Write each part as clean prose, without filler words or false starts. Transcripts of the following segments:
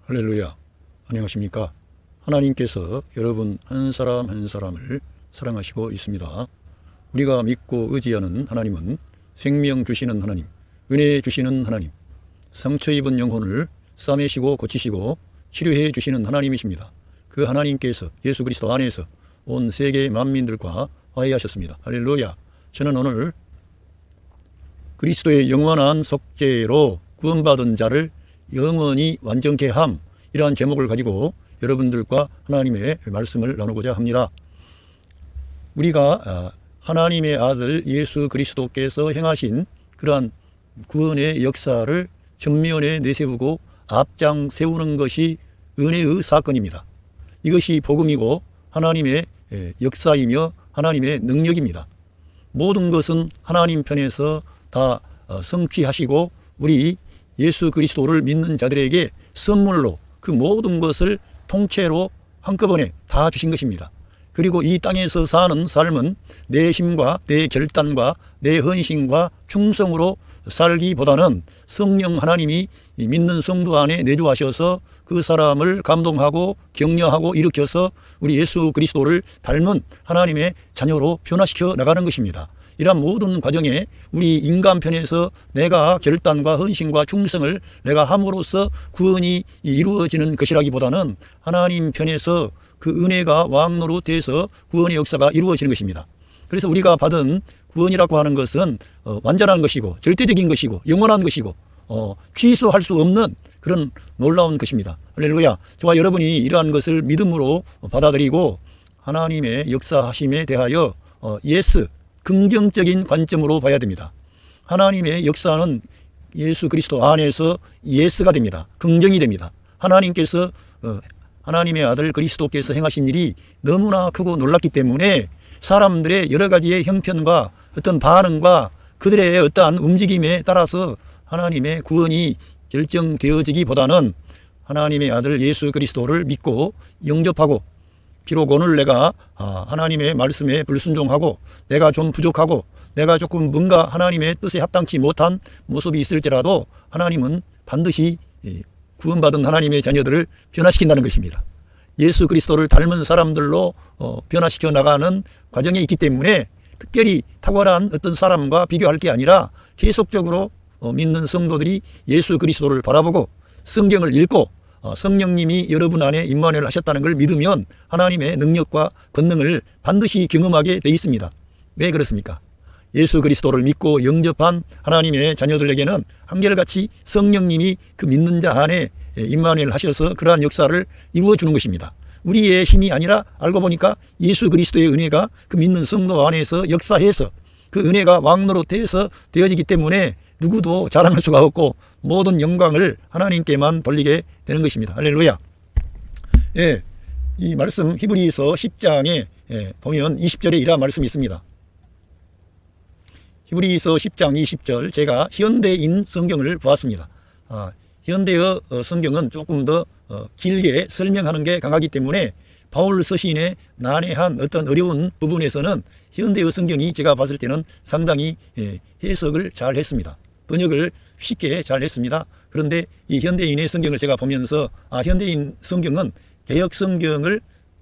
할렐루야. 안녕하십니까. 하나님께서 여러분 한 사람 한 사람을 사랑하시고 있습니다. 우리가 믿고 의지하는 하나님은 생명 주시는 하나님, 은혜 주시는 하나님, 상처 입은 영혼을 싸매시고 고치시고 치료해 주시는 하나님이십니다. 그 하나님께서 예수 그리스도 안에서 온 세계 만민들과 화해하셨습니다. 할렐루야. 저는 오늘 그리스도의 영원한 속죄로 구원받은 자를 영원히 완전케 함, 이러한 제목을 가지고 여러분들과 하나님의 말씀을 나누고자 합니다. 우리가 하나님의 아들 예수 그리스도께서 행하신 그러한 구원의 역사를 전면에 내세우고 앞장 세우는 것이 은혜의 사건입니다. 이것이 복음이고 하나님의 역사이며 하나님의 능력입니다. 모든 것은 하나님 편에서 다 성취하시고 우리 예수 그리스도를 믿는 자들에게 선물로 그 모든 것을 통째로 한꺼번에 다 주신 것입니다. 그리고 이 땅에서 사는 삶은 내 힘과 내 결단과 내 헌신과 충성으로 살기보다는 성령 하나님이 믿는 성도 안에 내주하셔서 그 사람을 감동하고 격려하고 일으켜서 우리 예수 그리스도를 닮은 하나님의 자녀로 변화시켜 나가는 것입니다. 이러한 모든 과정에 우리 인간 편에서 내가 결단과 헌신과 충성을 내가 함으로써 구원이 이루어지는 것이라기보다는 하나님 편에서 그 은혜가 왕노릇돼서 구원의 역사가 이루어지는 것입니다. 그래서 우리가 받은 구원이라고 하는 것은 완전한 것이고 절대적인 것이고 영원한 것이고 취소할 수 없는 그런 놀라운 것입니다. 할렐루야. 저와 여러분이 이러한 것을 믿음으로 받아들이고 하나님의 역사하심에 대하여 예스, 긍정적인 관점으로 봐야 됩니다. 하나님의 역사는 예수 그리스도 안에서 예스가 됩니다. 긍정이 됩니다. 하나님께서 하나님의 아들 그리스도께서 행하신 일이 너무나 크고 놀랍기 때문에 사람들의 여러 가지의 형편과 어떤 반응과 그들의 어떠한 움직임에 따라서 하나님의 구원이 결정되어지기보다는 하나님의 아들 예수 그리스도를 믿고 영접하고 비록 오늘 내가 하나님의 말씀에 불순종하고 내가 좀 부족하고 내가 조금 뭔가 하나님의 뜻에 합당치 못한 모습이 있을지라도 하나님은 반드시 구원받은 하나님의 자녀들을 변화시킨다는 것입니다. 예수 그리스도를 닮은 사람들로 변화시켜 나가는 과정에 있기 때문에 특별히 탁월한 어떤 사람과 비교할 게 아니라 계속적으로 믿는 성도들이 예수 그리스도를 바라보고 성경을 읽고 성령님이 여러분 안에 임만을 하셨다는 걸 믿으면 하나님의 능력과 권능을 반드시 경험하게 돼 있습니다. 왜 그렇습니까? 예수 그리스도를 믿고 영접한 하나님의 자녀들에게는 한결같이 성령님이 그 믿는 자 안에 임마누엘 하셔서 그러한 역사를 이루어 주는 것입니다. 우리의 힘이 아니라 알고 보니까 예수 그리스도의 은혜가 그 믿는 성도 안에서 역사해서 그 은혜가 왕노릇해서 되어지기 때문에 누구도 자랑할 수가 없고 모든 영광을 하나님께만 돌리게 되는 것입니다. 할렐루야. 예, 이 말씀 히브리서 10장에 보면 20절에 이러한 말씀이 있습니다. 히브리서 10장 20절, 제가 현대인 성경을 보았습니다. 현대의 성경은 조금 더 길게 설명하는 게 강하기 때문에 바울 서신의 난해한 어떤 어려운 부분에서는 현대의 성경이 제가 봤을 때는 상당히 해석을 잘 했습니다. 번역을 쉽게 잘 했습니다. 그런데 이 현대인의 성경을 제가 보면서 현대인 성경은 개역 성경을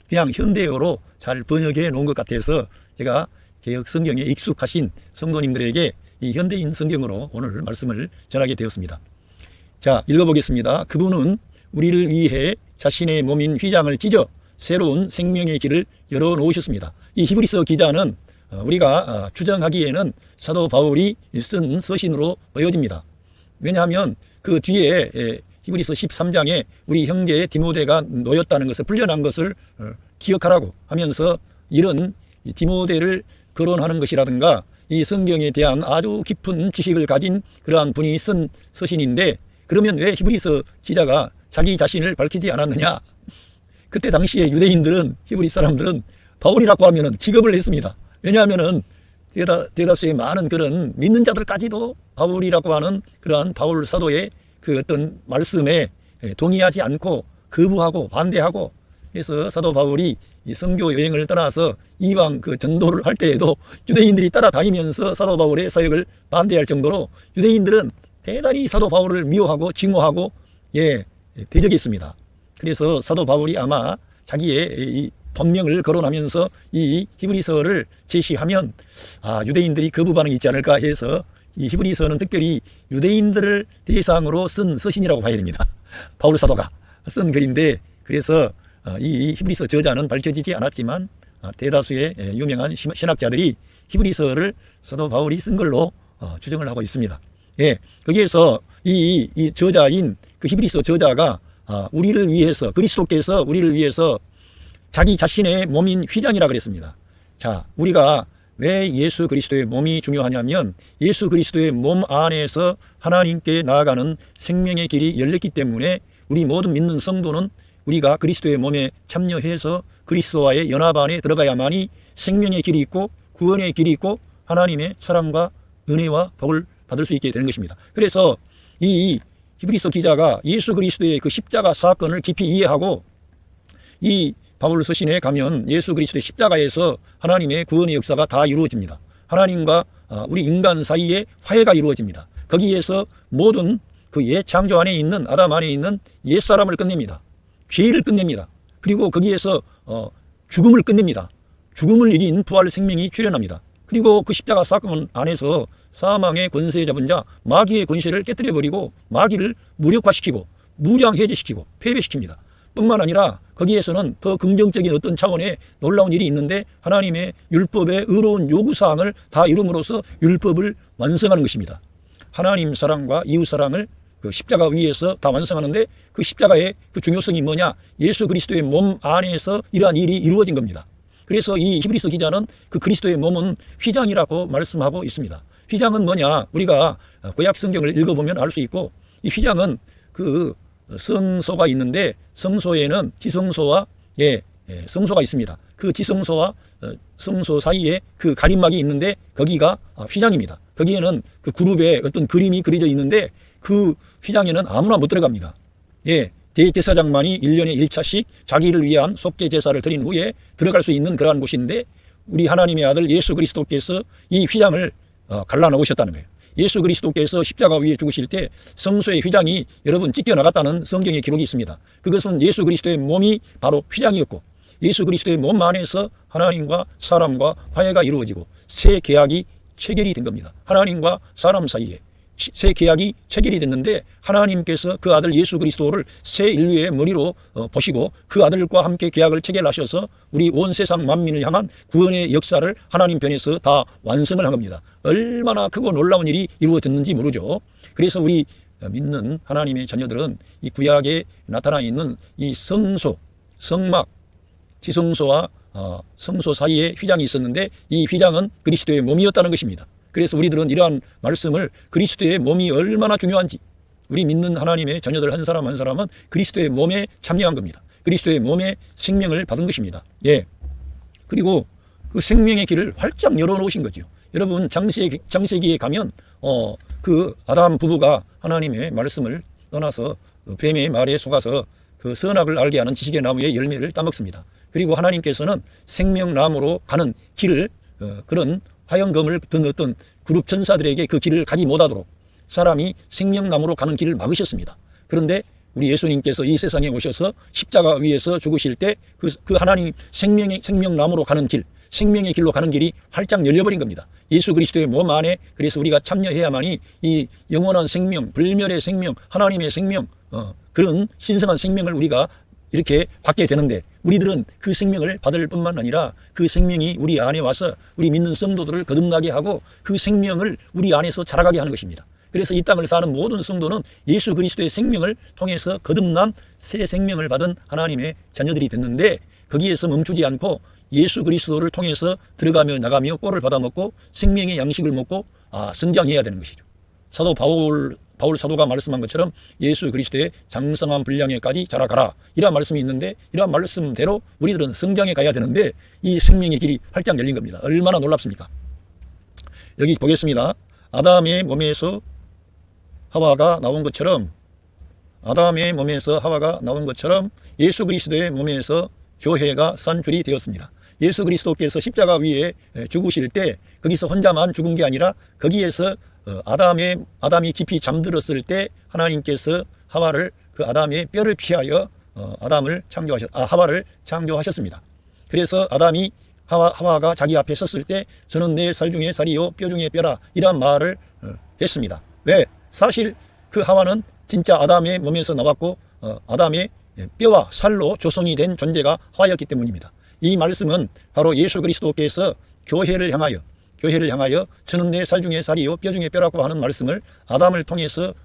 그냥 현대어로 잘 번역해 놓은 것 같아서 제가 개역 성경에 익숙하신 성도님들에게 이 현대인 성경으로 오늘 말씀을 전하게 되었습니다. 자, 읽어보겠습니다. 그분은 우리를 위해 자신의 몸인 휘장을 찢어 새로운 생명의 길을 열어놓으셨습니다. 이 히브리서 기자는 우리가 추정하기에는 사도 바울이 쓴 서신으로 보여집니다. 왜냐하면 그 뒤에 히브리서 13장에 우리 형제 디모데가 놓였다는 것을 풀려난 것을 기억하라고 하면서 이런 디모데를 거론하는 것이라든가 이 성경에 대한 아주 깊은 지식을 가진 그러한 분이 쓴 서신인데 그러면 왜 히브리서 기자가 자기 자신을 밝히지 않았느냐? 그때 당시에 유대인들은 히브리 사람들은 바울이라고 하면은 기겁을 했습니다. 왜냐하면은 대다수의 많은 그런 믿는 자들까지도 바울이라고 하는 그러한 바울 사도의 그 어떤 말씀에 동의하지 않고 거부하고 반대하고 그래서 사도 바울이 이 선교 여행을 떠나서 이방 그 전도를 할 때에도 유대인들이 따라다니면서 사도 바울의 사역을 반대할 정도로 유대인들은 대단히 사도 바울을 미워하고 증오하고 대적했습니다. 그래서 사도 바울이 아마 자기의 이 본명을 거론하면서 이 히브리서를 제시하면 유대인들이 거부 반응이 있지 않을까 해서 이 히브리서는 특별히 유대인들을 대상으로 쓴 서신이라고 봐야 됩니다. 바울 사도가 쓴 글인데, 그래서 이 히브리서 저자는 밝혀지지 않았지만 대다수의 유명한 신학자들이 히브리서를 사도 바울이 쓴 걸로 추정을 하고 있습니다. 예, 거기에서 이 저자인 그 히브리서 저자가 우리를 위해서, 그리스도께서 우리를 위해서 자기 자신의 몸인 휘장이라 그랬습니다. 자, 우리가 왜 예수 그리스도의 몸이 중요하냐면, 예수 그리스도의 몸 안에서 하나님께 나아가는 생명의 길이 열렸기 때문에 우리 모든 믿는 성도는 우리가 그리스도의 몸에 참여해서 그리스도와의 연합 안에 들어가야만이 생명의 길이 있고 구원의 길이 있고 하나님의 사랑과 은혜와 복을 받을 수 있게 되는 것입니다. 그래서 이 히브리서 기자가 예수 그리스도의 그 십자가 사건을 깊이 이해하고, 이 바울 서신에 가면 예수 그리스도의 십자가에서 하나님의 구원의 역사가 다 이루어집니다. 하나님과 우리 인간 사이에 화해가 이루어집니다. 거기에서 모든 그 옛 창조 안에 있는, 아담 안에 있는 옛사람을 끝냅니다. 죄를 끝냅니다. 그리고 거기에서 죽음을 끝냅니다. 죽음을 이긴 부활 생명이 출현합니다. 그리고 그 십자가 사건 안에서 사망의 권세 잡은 자 마귀의 권세를 깨뜨려버리고 마귀를 무력화시키고 무장해제시키고 패배시킵니다. 뿐만 아니라 거기에서는 더 긍정적인 어떤 차원의 놀라운 일이 있는데, 하나님의 율법의 의로운 요구사항을 다 이룸으로써 율법을 완성하는 것입니다. 하나님 사랑과 이웃 사랑을 그 십자가 위에서 다 완성하는데, 그 십자가의 그 중요성이 뭐냐? 예수 그리스도의 몸 안에서 이러한 일이 이루어진 겁니다. 그래서 이 히브리서 기자는 그 그리스도의 몸은 휘장이라고 말씀하고 있습니다. 휘장은 뭐냐? 우리가 구약 성경을 읽어보면 알 수 있고, 이 휘장은 그 성소가 있는데, 성소에는 지성소와 성소가 있습니다. 그 지성소와 성소 사이에 그 가림막이 있는데 거기가 휘장입니다. 거기에는 그 그룹에 어떤 그림이 그려져 있는데 그 휘장에는 아무나 못 들어갑니다. 대제사장만이 1년에 1차씩 자기를 위한 속죄 제사를 드린 후에 들어갈 수 있는 그러한 곳인데, 우리 하나님의 아들 예수 그리스도께서 이 휘장을 갈라놓으셨다는 거예요. 예수 그리스도께서 십자가 위에 죽으실 때 성소의 휘장이 여러분 찢겨나갔다는 성경의 기록이 있습니다. 그것은 예수 그리스도의 몸이 바로 휘장이었고, 예수 그리스도의 몸 안에서 하나님과 사람과 화해가 이루어지고 새 계약이 체결이 된 겁니다. 하나님과 사람 사이에 새 계약이 체결이 됐는데, 하나님께서 그 아들 예수 그리스도를 새 인류의 머리로 보시고 그 아들과 함께 계약을 체결하셔서 우리 온 세상 만민을 향한 구원의 역사를 하나님 편에서 다 완성을 한 겁니다. 얼마나 크고 놀라운 일이 이루어졌는지 모르죠. 그래서 우리 믿는 하나님의 자녀들은 이 구약에 나타나 있는 이 성소, 성막, 지성소와 성소 사이에 휘장이 있었는데, 이 휘장은 그리스도의 몸이었다는 것입니다. 그래서 우리들은 이러한 말씀을, 그리스도의 몸이 얼마나 중요한지, 우리 믿는 하나님의 자녀들 한 사람 한 사람은 그리스도의 몸에 참여한 겁니다. 그리스도의 몸에 생명을 받은 것입니다. 그리고 그 생명의 길을 활짝 열어놓으신 거죠. 여러분 창세기에 가면 그 아담 부부가 하나님의 말씀을 떠나서 뱀의 말에 속아서 그 선악을 알게 하는 지식의 나무의 열매를 따먹습니다. 그리고 하나님께서는 생명나무로 가는 길을 그런 화영검을 든 어떤 그룹 천사들에게 그 길을 가지 못하도록 사람이 생명나무로 가는 길을 막으셨습니다. 그런데 우리 예수님께서 이 세상에 오셔서 십자가 위에서 죽으실 때 그 하나님 생명나무로 가는 길, 생명의 길로 가는 길이 활짝 열려버린 겁니다. 예수 그리스도의 몸 안에, 그래서 우리가 참여해야만이 이 영원한 생명, 불멸의 생명, 하나님의 생명, 그런 신성한 생명을 우리가 이렇게 받게 되는데, 우리들은 그 생명을 받을 뿐만 아니라 그 생명이 우리 안에 와서 우리 믿는 성도들을 거듭나게 하고 그 생명을 우리 안에서 자라가게 하는 것입니다. 그래서 이 땅을 사는 모든 성도는 예수 그리스도의 생명을 통해서 거듭난 새 생명을 받은 하나님의 자녀들이 됐는데, 거기에서 멈추지 않고 예수 그리스도를 통해서 들어가며 나가며 꼴을 받아먹고 생명의 양식을 먹고 성장해야 되는 것이죠. 사도 바울 사도가 말씀한 것처럼 예수 그리스도의 장성한 분량에까지 자라가라, 이러한 말씀이 있는데, 이러한 말씀대로 우리들은 성장해 가야 되는데 이 생명의 길이 활짝 열린 겁니다. 얼마나 놀랍습니까? 여기 보겠습니다. 아담의 몸에서 하와가 나온 것처럼, 아담의 몸에서 하와가 나온 것처럼 예수 그리스도의 몸에서 교회가 산출이 되었습니다. 예수 그리스도께서 십자가 위에 죽으실 때 거기서 혼자만 죽은 게 아니라 거기에서 아담이 깊이 잠들었을 때 하나님께서 하와를 그 아담의 뼈를 취하여 하와를 창조하셨습니다. 그래서 아담이 하와가 자기 앞에 섰을 때 저는 내 살 중에 살이요 뼈 중에 뼈라 이런 말을 했습니다. 왜? 사실 그 하와는 진짜 아담의 몸에서 나왔고 아담의 뼈와 살로 조성이 된 존재가 하와였기 때문입니다. 이 말씀은 바로 예수 그리스도께서 교회를 향하여 저는 내 살 중에 살이요 뼈 중에 뼈라고 하는 말씀을 아담을 통해서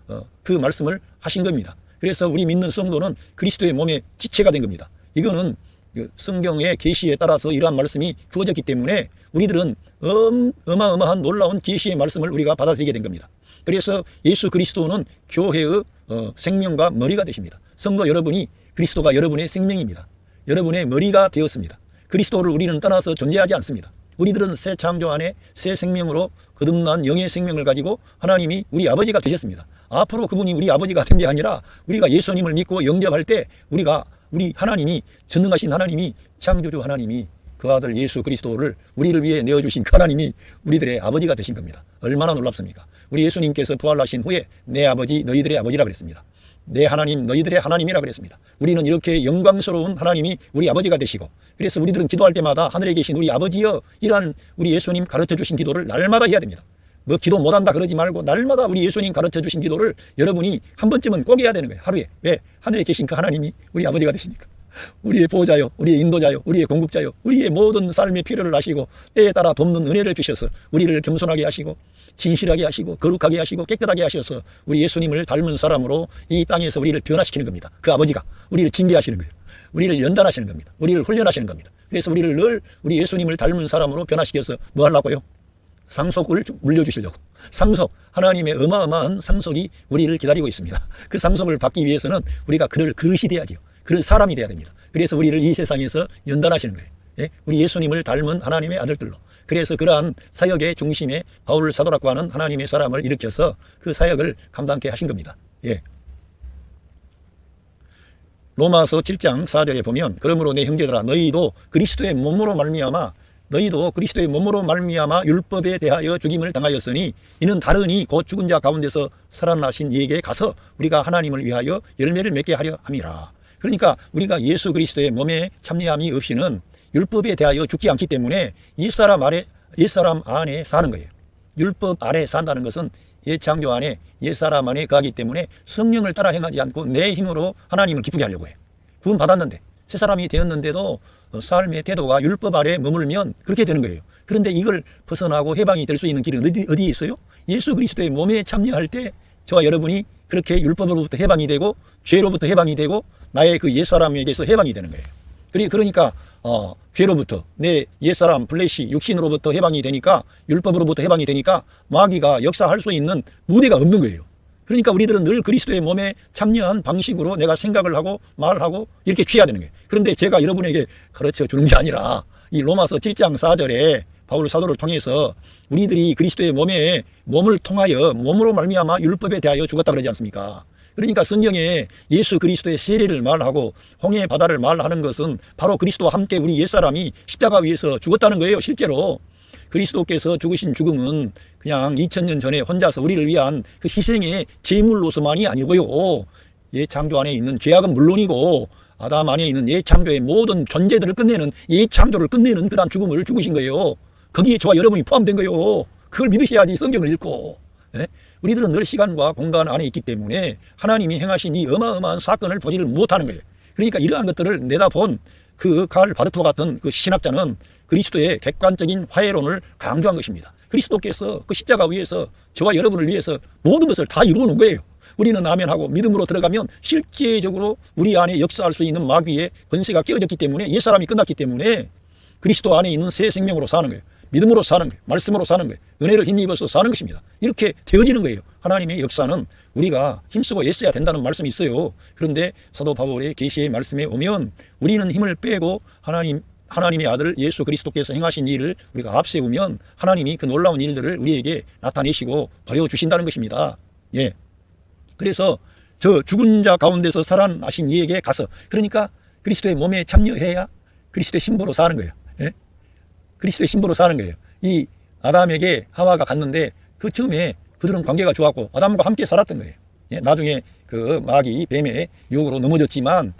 그 말씀을 하신 겁니다. 그래서 우리 믿는 성도는 그리스도의 몸의 지체가 된 겁니다. 이거는 성경의 계시에 따라서 이러한 말씀이 주어졌기 때문에 우리들은 어마어마한 놀라운 계시의 말씀을 우리가 받아들이게 된 겁니다. 그래서 예수 그리스도는 교회의 생명과 머리가 되십니다. 성도 여러분이 그리스도가 여러분의 생명입니다. 여러분의 머리가 되었습니다. 그리스도를 우리는 떠나서 존재하지 않습니다. 우리들은 새 창조 안에 새 생명으로 거듭난 영의 생명을 가지고 하나님이 우리 아버지가 되셨습니다. 앞으로 그분이 우리 아버지가 된 게 아니라 우리가 예수님을 믿고 영접할 때 우리 하나님이 전능하신 하나님이 창조주 하나님이 그 아들 예수 그리스도를 우리를 위해 내어주신 그 하나님이 우리들의 아버지가 되신 겁니다. 얼마나 놀랍습니까? 우리 예수님께서 부활하신 후에 내 아버지 너희들의 아버지라 그랬습니다. 내 하나님 너희들의 하나님이라 그랬습니다. 우리는 이렇게 영광스러운 하나님이 우리 아버지가 되시고 그래서 우리들은 기도할 때마다 하늘에 계신 우리 아버지여 이러한 우리 예수님 가르쳐 주신 기도를 날마다 해야 됩니다. 뭐 기도 못한다 그러지 말고 날마다 우리 예수님 가르쳐 주신 기도를 여러분이 한 번쯤은 꼭 해야 되는 거예요. 하루에. 왜? 하늘에 계신 그 하나님이 우리 아버지가 되시니까. 우리의 보호자요, 우리의 인도자요, 우리의 공급자요, 우리의 모든 삶의 필요를 아시고 때에 따라 돕는 은혜를 주셔서 우리를 겸손하게 하시고 진실하게 하시고 거룩하게 하시고 깨끗하게 하셔서 우리 예수님을 닮은 사람으로 이 땅에서 우리를 변화시키는 겁니다. 그 아버지가 우리를 징계하시는 거예요. 우리를 연단하시는 겁니다. 우리를 훈련하시는 겁니다. 그래서 우리를 늘 우리 예수님을 닮은 사람으로 변화시켜서 뭐 하려고요? 상속을 물려주시려고. 상속, 하나님의 어마어마한 상속이 우리를 기다리고 있습니다. 그 상속을 받기 위해서는 우리가 그를 그릇이 돼야지요. 그런 사람이 돼야 됩니다. 그래서 우리를 이 세상에서 연단하시는 거예요. 예? 우리 예수님을 닮은 하나님의 아들들로. 그래서 그러한 사역의 중심에 바울 사도라고 하는 하나님의 사람을 일으켜서 그 사역을 감당케 하신 겁니다. 예. 로마서 7장 4절에 보면 그러므로 내 형제들아 너희도 그리스도의 몸으로 말미암아 율법에 대하여 죽임을 당하였으니 이는 다르니 곧 죽은 자 가운데서 살아나신 이에게 가서 우리가 하나님을 위하여 열매를 맺게 하려 함이라. 그러니까 우리가 예수 그리스도의 몸에 참여함이 없이는 율법에 대하여 죽지 않기 때문에 옛사람 안에 사는 거예요. 율법 아래 산다는 것은 옛창조 안에 옛사람 안에 거하기 때문에 성령을 따라 행하지 않고 내 힘으로 하나님을 기쁘게 하려고 해요. 구원 받았는데 새 사람이 되었는데도 삶의 태도가 율법 아래 머물면 그렇게 되는 거예요. 그런데 이걸 벗어나고 해방이 될 수 있는 길은 어디에 있어요? 예수 그리스도의 몸에 참여할 때 저와 여러분이 그렇게 율법으로부터 해방이 되고 죄로부터 해방이 되고 나의 그 옛사람에게서 해방이 되는 거예요. 그러니까 죄로부터 내 옛사람 플래시 육신으로부터 해방이 되니까 율법으로부터 해방이 되니까 마귀가 역사할 수 있는 무대가 없는 거예요. 그러니까 우리들은 늘 그리스도의 몸에 참여한 방식으로 내가 생각을 하고 말하고 이렇게 취해야 되는 거예요. 그런데 제가 여러분에게 가르쳐 주는 게 아니라 이 로마서 7장 4절에 바울 사도를 통해서 우리들이 그리스도의 몸을 통하여 몸으로 말미암아 율법에 대하여 죽었다 그러지 않습니까? 그러니까 성경에 예수 그리스도의 세례를 말하고 홍해 바다를 말하는 것은 바로 그리스도와 함께 우리 옛사람이 십자가 위에서 죽었다는 거예요. 실제로 그리스도께서 죽으신 죽음은 그냥 2000년 전에 혼자서 우리를 위한 그 희생의 제물로서만이 아니고요. 옛창조 안에 있는 죄악은 물론이고 아담 안에 있는 옛창조의 모든 존재들을 끝내는 옛창조를 끝내는 그런 죽음을 죽으신 거예요. 거기에 저와 여러분이 포함된 거예요. 그걸 믿으셔야지 성경을 읽고. 네? 우리들은 늘 시간과 공간 안에 있기 때문에 하나님이 행하신 이 어마어마한 사건을 보지를 못하는 거예요. 그러니까 이러한 것들을 내다본 그 칼 바르토 같은 그 신학자는 그리스도의 객관적인 화해론을 강조한 것입니다. 그리스도께서 그 십자가 위에서 저와 여러분을 위해서 모든 것을 다 이루어 놓은 거예요. 우리는 아멘하고 믿음으로 들어가면 실제적으로 우리 안에 역사할 수 있는 마귀의 권세가 깨어졌기 때문에 옛사람이 끝났기 때문에 그리스도 안에 있는 새 생명으로 사는 거예요. 믿음으로 사는 거예요. 말씀으로 사는 거예요. 은혜를 힘입어서 사는 것입니다. 이렇게 되어지는 거예요. 하나님의 역사는 우리가 힘쓰고 애써야 된다는 말씀이 있어요. 그런데 사도 바울의 계시의 말씀에 오면 우리는 힘을 빼고 하나님의 아들 예수 그리스도께서 행하신 일을 우리가 앞세우면 하나님이 그 놀라운 일들을 우리에게 나타내시고 보여주신다는 것입니다. 예. 그래서 저 죽은 자 가운데서 살아나신 이에게 가서 그러니까 그리스도의 몸에 참여해야 그리스도의 신부로 사는 거예요. 예? 그리스도의 신부로 사는 거예요. 이 아담에게 하와가 갔는데 그 처음에 그들은 관계가 좋았고 아담과 함께 살았던 거예요. 예? 나중에 그 마귀 뱀의 유혹으로 넘어졌지만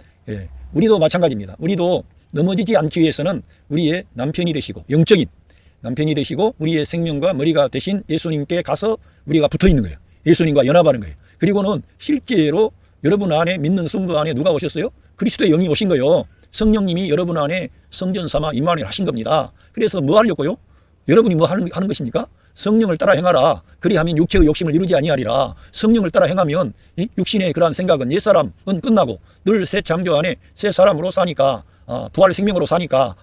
우리도 마찬가지입니다. 우리도 넘어지지 않기 위해서는 우리의 남편이 되시고 영적인 남편이 되시고 우리의 생명과 머리가 되신 예수님께 가서 우리가 붙어 있는 거예요. 예수님과 연합하는 거예요. 그리고는 실제로 여러분 안에 믿는 성도 안에 누가 오셨어요? 그리스도의 영이 오신 거예요. 성령님이 여러분 안에 성전 삼아 임마누엘 하신 겁니다. 그래서 뭐 하려고요? 여러분이 뭐 하는 것입니까? 성령을 따라 행하라. 그리하면 육체의 욕심을 이루지 아니하리라. 성령을 따라 행하면 육신의 그러한 생각은 옛사람은 끝나고 늘 새 창조 안에 새 사람으로 사니까 부활의 생명으로 사니까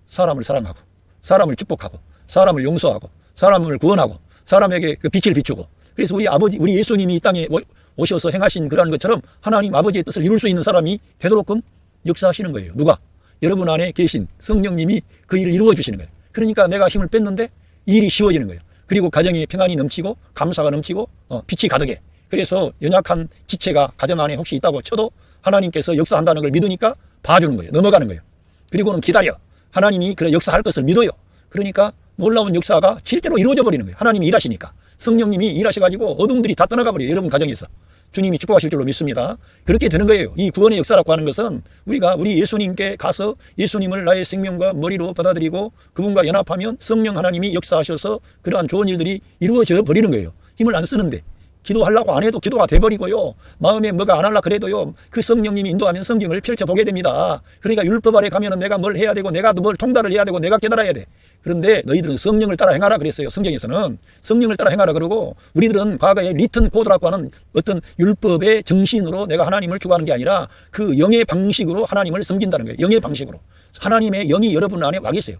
사람을 사랑하고 사람을 축복하고 사람을 용서하고 사람을 구원하고 사람에게 그 빛을 비추고 그래서 우리 아버지 우리 예수님이 이 땅에 오셔서 행하신 그러한 것처럼 하나님 아버지의 뜻을 이룰 수 있는 사람이 되도록끔 역사하시는 거예요. 누가? 여러분 안에 계신 성령님이 그 일을 이루어 주시는 거예요. 그러니까 내가 힘을 뺐는데 이 일이 쉬워지는 거예요. 그리고 가정에 평안이 넘치고 감사가 넘치고 빛이 가득해. 그래서 연약한 지체가 가정 안에 혹시 있다고 쳐도 하나님께서 역사한다는 걸 믿으니까 봐주는 거예요. 넘어가는 거예요. 그리고는 기다려. 하나님이 그래 역사할 것을 믿어요. 그러니까 놀라운 역사가 실제로 이루어져 버리는 거예요. 하나님이 일하시니까. 성령님이 일하셔가지고 어둠들이 다 떠나가 버려요. 여러분 가정에서. 주님이 축복하실 줄로 믿습니다. 그렇게 되는 거예요. 이 구원의 역사라고 하는 것은 우리가 우리 예수님께 가서 예수님을 나의 생명과 머리로 받아들이고 그분과 연합하면 성령 하나님이 역사하셔서 그러한 좋은 일들이 이루어져 버리는 거예요. 힘을 안 쓰는데. 기도하려고 안 해도 기도가 돼버리고요. 마음에 뭐가 안 하려고 그래도요. 그 성령님이 인도하면 성경을 펼쳐보게 됩니다. 그러니까 율법 아래 가면은 내가 뭘 해야 되고 내가 뭘 통달을 해야 되고 내가 깨달아야 돼. 그런데 너희들은 성령을 따라 행하라 그랬어요. 성경에서는 성령을 따라 행하라 그러고 우리들은 과거에 리튼 코드라고 하는 어떤 율법의 정신으로 내가 하나님을 추구하는 게 아니라 그 영의 방식으로 하나님을 섬긴다는 거예요. 영의 방식으로. 하나님의 영이 여러분 안에 와 계세요.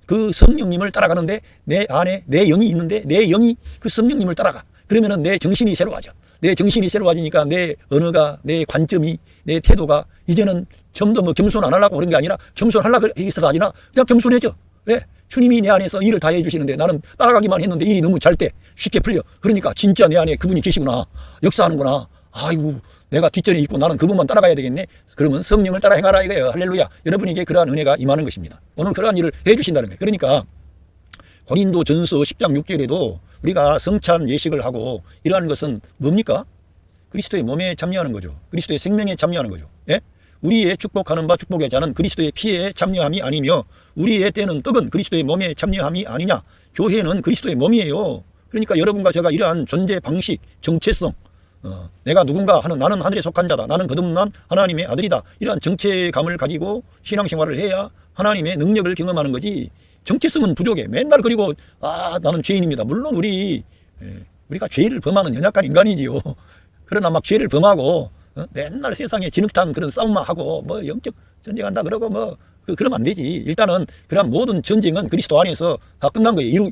그 성령님을 따라가는데 내 안에 내 영이 있는데 내 영이 그 성령님을 따라가. 그러면은 내 정신이 새로워져. 내 정신이 새로워지니까 내 언어가, 내 관점이, 내 태도가 이제는 좀 더 뭐 겸손 안 하려고 그런 게 아니라 겸손하려고 해서가 아니라 그냥 겸손해져. 왜? 주님이 내 안에서 일을 다 해주시는데 나는 따라가기만 했는데 일이 너무 잘 때 쉽게 풀려. 그러니까 진짜 내 안에 그분이 계시구나. 역사하는구나. 아이고 내가 뒷전에 있고 나는 그분만 따라가야 되겠네. 그러면 성령을 따라 행하라 이거예요. 할렐루야. 여러분에게 그러한 은혜가 임하는 것입니다. 오늘 그러한 일을 해주신다는 거예요. 그러니까 고린도전서 10장 6절에도 우리가 성찬 예식을 하고 이러한 것은 뭡니까? 그리스도의 몸에 참여하는 거죠. 그리스도의 생명에 참여하는 거죠. 예? 우리의 축복하는 바 축복의 자는 그리스도의 피에 참여함이 아니며 우리의 떼는 떡은 그리스도의 몸에 참여함이 아니냐. 교회는 그리스도의 몸이에요. 그러니까 여러분과 제가 이러한 존재 방식, 정체성, 내가 누군가 하는 나는 하늘에 속한 자다. 나는 거듭난 하나님의 아들이다. 이러한 정체감을 가지고 신앙생활을 해야 하나님의 능력을 경험하는 거지. 정체성은 부족해. 맨날 그리고 나는 죄인입니다. 물론 우리가 죄를 범하는 연약한 인간이지요. 그러나 막 죄를 범하고 맨날 세상에 진흙탕 그런 싸움만 하고 뭐 영적 전쟁한다 그러고 뭐 그러면 안 되지. 일단은 그런 모든 전쟁은 그리스도 안에서 다 끝난 거예요.